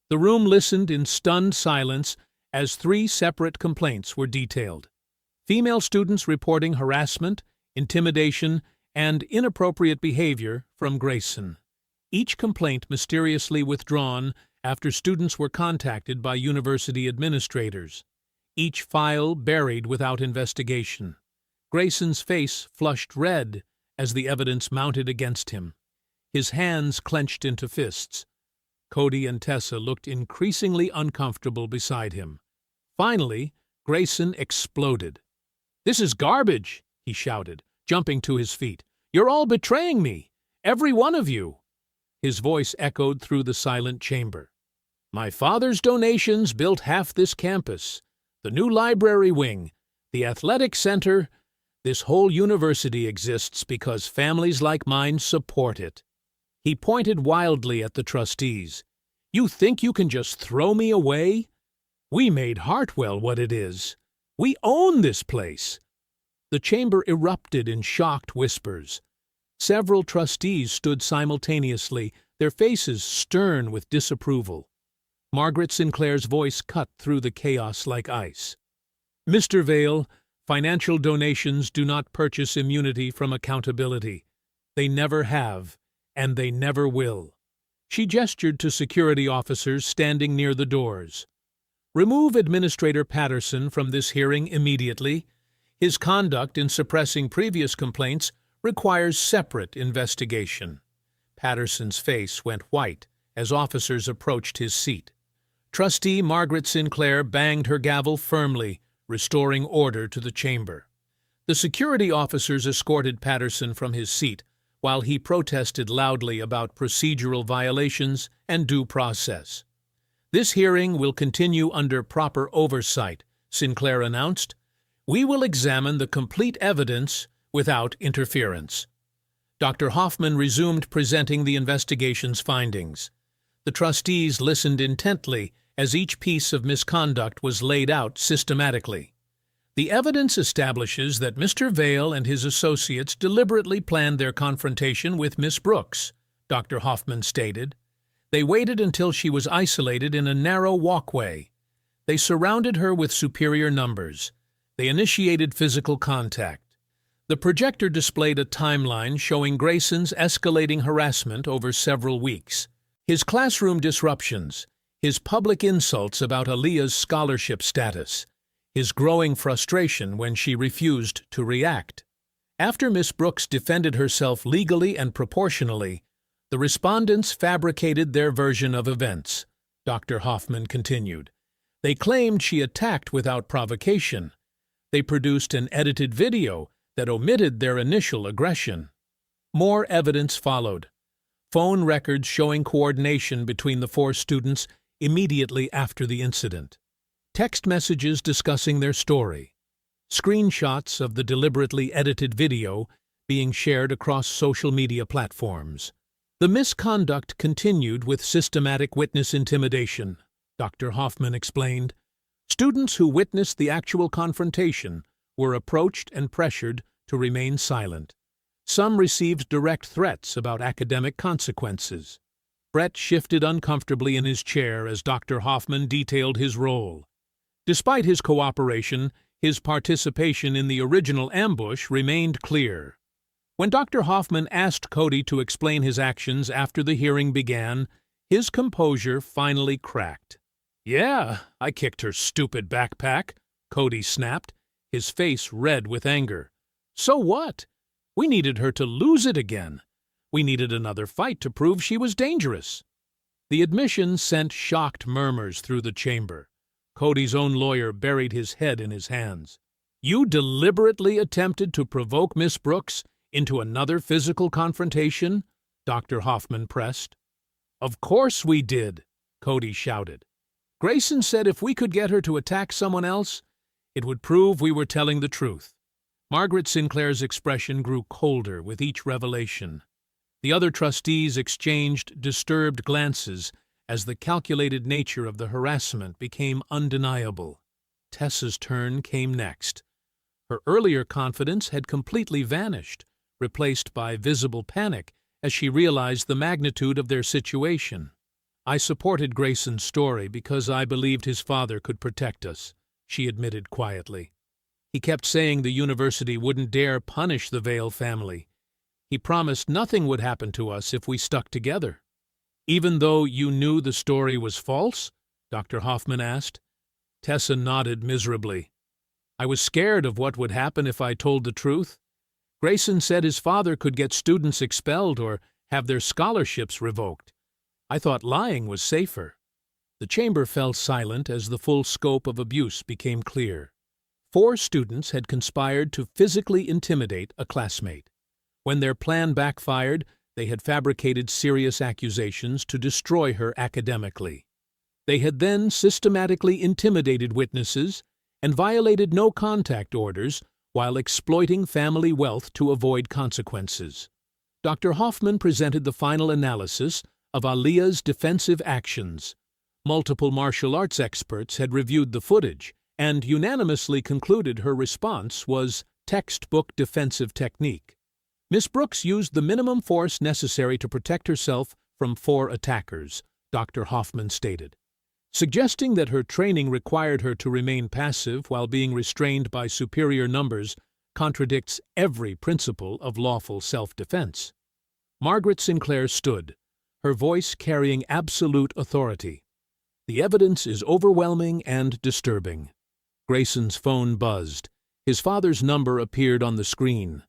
The room listened in stunned silence as 3 separate complaints were detailed. Female students reporting harassment, intimidation, and inappropriate behavior from Grayson. Each complaint mysteriously withdrawn after students were contacted by university administrators. Each file buried without investigation. Grayson's face flushed red as the evidence mounted against him. His hands clenched into fists. Cody and Tessa looked increasingly uncomfortable beside him. Finally, Grayson exploded. "This is garbage," he shouted, jumping to his feet. "You're all betraying me, every one of you." His voice echoed through the silent chamber. "My father's donations built half this campus, the new library wing, the athletic center. This whole university exists because families like mine support it." He pointed wildly at the trustees. "You think you can just throw me away? We made Hartwell what it is. We own this place." The chamber erupted in shocked whispers. Several trustees stood simultaneously, their faces stern with disapproval. Margaret Sinclair's voice cut through the chaos like ice. "Mr. Vale, financial donations do not purchase immunity from accountability. They never have, and they never will." She gestured to security officers standing near the doors. "Remove Administrator Patterson from this hearing immediately. His conduct in suppressing previous complaints requires separate investigation." Patterson's face went white as officers approached his seat. Trustee Margaret Sinclair banged her gavel firmly, restoring order to the chamber. The security officers escorted Patterson from his seat while he protested loudly about procedural violations and due process. "This hearing will continue under proper oversight," Sinclair announced. "We will examine the complete evidence without interference." Dr. Hoffman resumed presenting the investigation's findings. The trustees listened intently as each piece of misconduct was laid out systematically. The evidence establishes that Mr. Vale and his associates deliberately planned their confrontation with Miss Brooks, Dr. Hoffman stated. They waited until she was isolated in a narrow walkway. They surrounded her with superior numbers. They initiated physical contact. The projector displayed a timeline showing Grayson's escalating harassment over several weeks. His classroom disruptions, his public insults about Aaliyah's scholarship status, his growing frustration when she refused to react. After Miss Brooks defended herself legally and proportionally, the respondents fabricated their version of events, Dr. Hoffman continued. They claimed she attacked without provocation. They produced an edited video that omitted their initial aggression. More evidence followed. Phone records showing coordination between the four students immediately after the incident. Text messages discussing their story. Screenshots of the deliberately edited video being shared across social media platforms. The misconduct continued with systematic witness intimidation, Dr. Hoffman explained. Students who witnessed the actual confrontation were approached and pressured to remain silent. Some received direct threats about academic consequences. Brett shifted uncomfortably in his chair as Dr. Hoffman detailed his role. Despite his cooperation, his participation in the original ambush remained clear. When Dr. Hoffman asked Cody to explain his actions after the hearing began, his composure finally cracked. "Yeah, I kicked her stupid backpack," Cody snapped, his face red with anger. "So what? We needed her to lose it again. We needed another fight to prove she was dangerous." The admission sent shocked murmurs through the chamber. Cody's own lawyer buried his head in his hands. "You deliberately attempted to provoke Miss Brooks into another physical confrontation?" Dr. Hoffman pressed. "Of course we did," Cody shouted. "Grayson said if we could get her to attack someone else, it would prove we were telling the truth." Margaret Sinclair's expression grew colder with each revelation. The other trustees exchanged disturbed glances as the calculated nature of the harassment became undeniable. Tessa's turn came next. Her earlier confidence had completely vanished, replaced by visible panic as she realized the magnitude of their situation. "I supported Grayson's story because I believed his father could protect us," she admitted quietly. "He kept saying the university wouldn't dare punish the Vale family. He promised nothing would happen to us if we stuck together." "Even though you knew the story was false?" Dr. Hoffman asked. Tessa nodded miserably. "I was scared of what would happen if I told the truth. Grayson said his father could get students expelled or have their scholarships revoked. I thought lying was safer." The chamber fell silent as the full scope of abuse became clear. 4 students had conspired to physically intimidate a classmate. When their plan backfired, they had fabricated serious accusations to destroy her academically. They had then systematically intimidated witnesses and violated no-contact orders while exploiting family wealth to avoid consequences. Dr. Hoffman presented the final analysis of Aaliyah's defensive actions. Multiple martial arts experts had reviewed the footage and unanimously concluded her response was textbook defensive technique. Miss Brooks used the minimum force necessary to protect herself from 4 attackers, Dr. Hoffman stated. Suggesting that her training required her to remain passive while being restrained by superior numbers contradicts every principle of lawful self-defense. Margaret Sinclair stood, her voice carrying absolute authority. "The evidence is overwhelming and disturbing." Grayson's phone buzzed. His father's number appeared on the screen.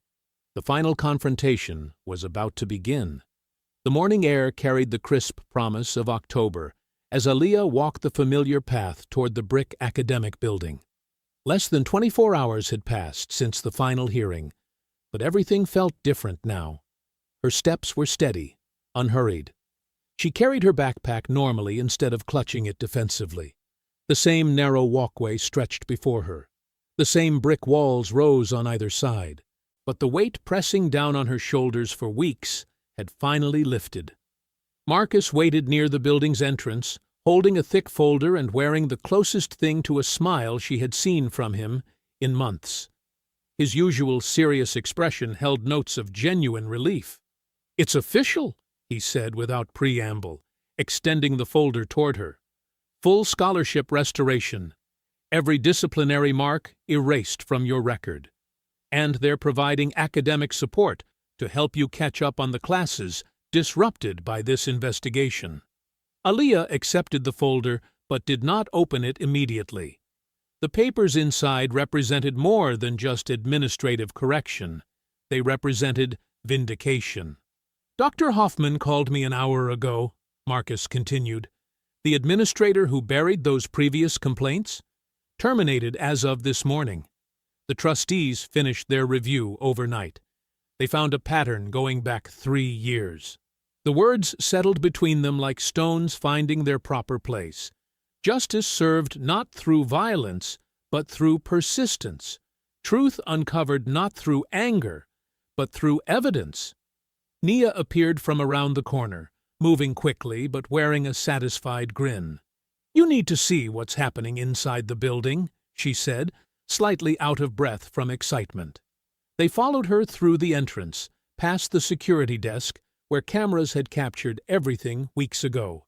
The final confrontation was about to begin. The morning air carried the crisp promise of October as Aaliyah walked the familiar path toward the brick academic building. Less than 24 hours had passed since the final hearing, but everything felt different now. Her steps were steady, unhurried. She carried her backpack normally instead of clutching it defensively. The same narrow walkway stretched before her. The same brick walls rose on either side. But the weight pressing down on her shoulders for weeks had finally lifted. Marcus waited near the building's entrance, holding a thick folder and wearing the closest thing to a smile she had seen from him in months. His usual serious expression held notes of genuine relief. "It's official," he said without preamble, extending the folder toward her. "Full scholarship restoration. Every disciplinary mark erased from your record. And they're providing academic support to help you catch up on the classes disrupted by this investigation." Aaliyah accepted the folder but did not open it immediately. The papers inside represented more than just administrative correction. They represented vindication. "Dr. Hoffman called me an hour ago," Marcus continued. "The administrator who buried those previous complaints? Terminated as of this morning. The trustees finished their review overnight. They found a pattern going back 3 years. The words settled between them like stones finding their proper place. Justice served not through violence, but through persistence. Truth uncovered not through anger, but through evidence." Nia appeared from around the corner, moving quickly but wearing a satisfied grin. "You need to see what's happening inside the building," she said, slightly out of breath from excitement. They followed her through the entrance, past the security desk, where cameras had captured everything weeks ago.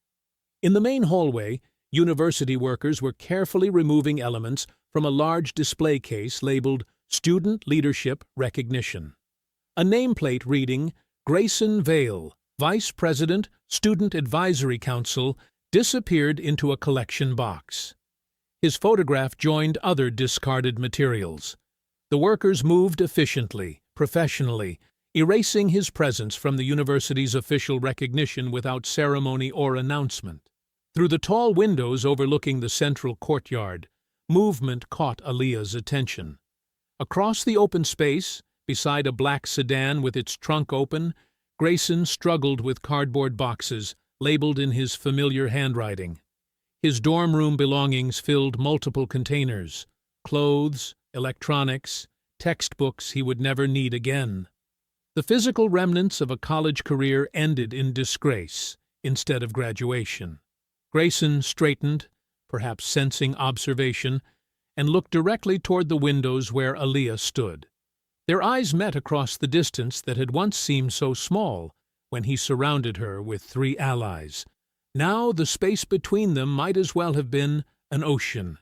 In the main hallway, university workers were carefully removing elements from a large display case labeled Student Leadership Recognition. A nameplate reading Grayson Vale, Vice President, Student Advisory Council, disappeared into a collection box. His photograph joined other discarded materials. The workers moved efficiently, professionally, erasing his presence from the university's official recognition without ceremony or announcement. Through the tall windows overlooking the central courtyard, movement caught Aaliyah's attention. Across the open space, beside a black sedan with its trunk open, Grayson struggled with cardboard boxes labeled in his familiar handwriting. His dorm room belongings filled multiple containers: clothes, electronics, textbooks he would never need again. The physical remnants of a college career ended in disgrace instead of graduation. Grayson straightened, perhaps sensing observation, and looked directly toward the windows where Aaliyah stood. Their eyes met across the distance that had once seemed so small when he surrounded her with 3 allies. Now the space between them might as well have been an ocean.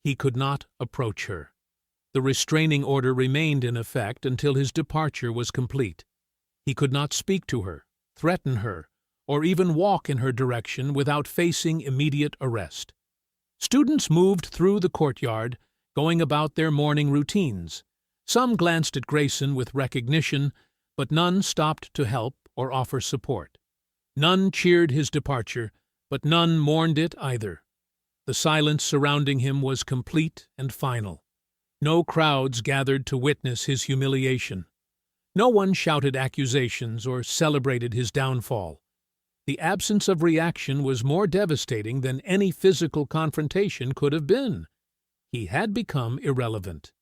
He could not approach her. The restraining order remained in effect until his departure was complete. He could not speak to her, threaten her, or even walk in her direction without facing immediate arrest. Students moved through the courtyard, going about their morning routines. Some glanced at Grayson with recognition, but none stopped to help or offer support. None cheered his departure, but none mourned it either. The silence surrounding him was complete and final. No crowds gathered to witness his humiliation. No one shouted accusations or celebrated his downfall. The absence of reaction was more devastating than any physical confrontation could have been. He had become irrelevant.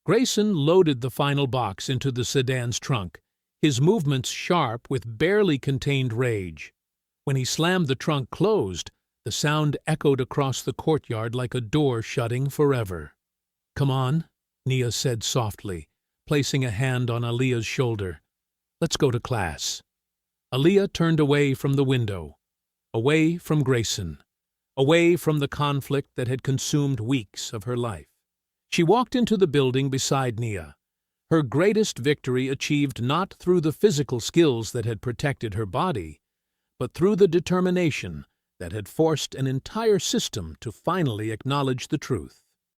Grayson loaded the final box into the sedan's trunk, his movements sharp with barely contained rage. When he slammed the trunk closed, the sound echoed across the courtyard like a door shutting forever. "Come on," Nia said softly, placing a hand on Aaliyah's shoulder. "Let's go to class." Aaliyah turned away from the window, away from Grayson, away from the conflict that had consumed weeks of her life. She walked into the building beside Nia, her greatest victory achieved not through the physical skills that had protected her body, but through the determination that had forced an entire system to finally acknowledge the truth.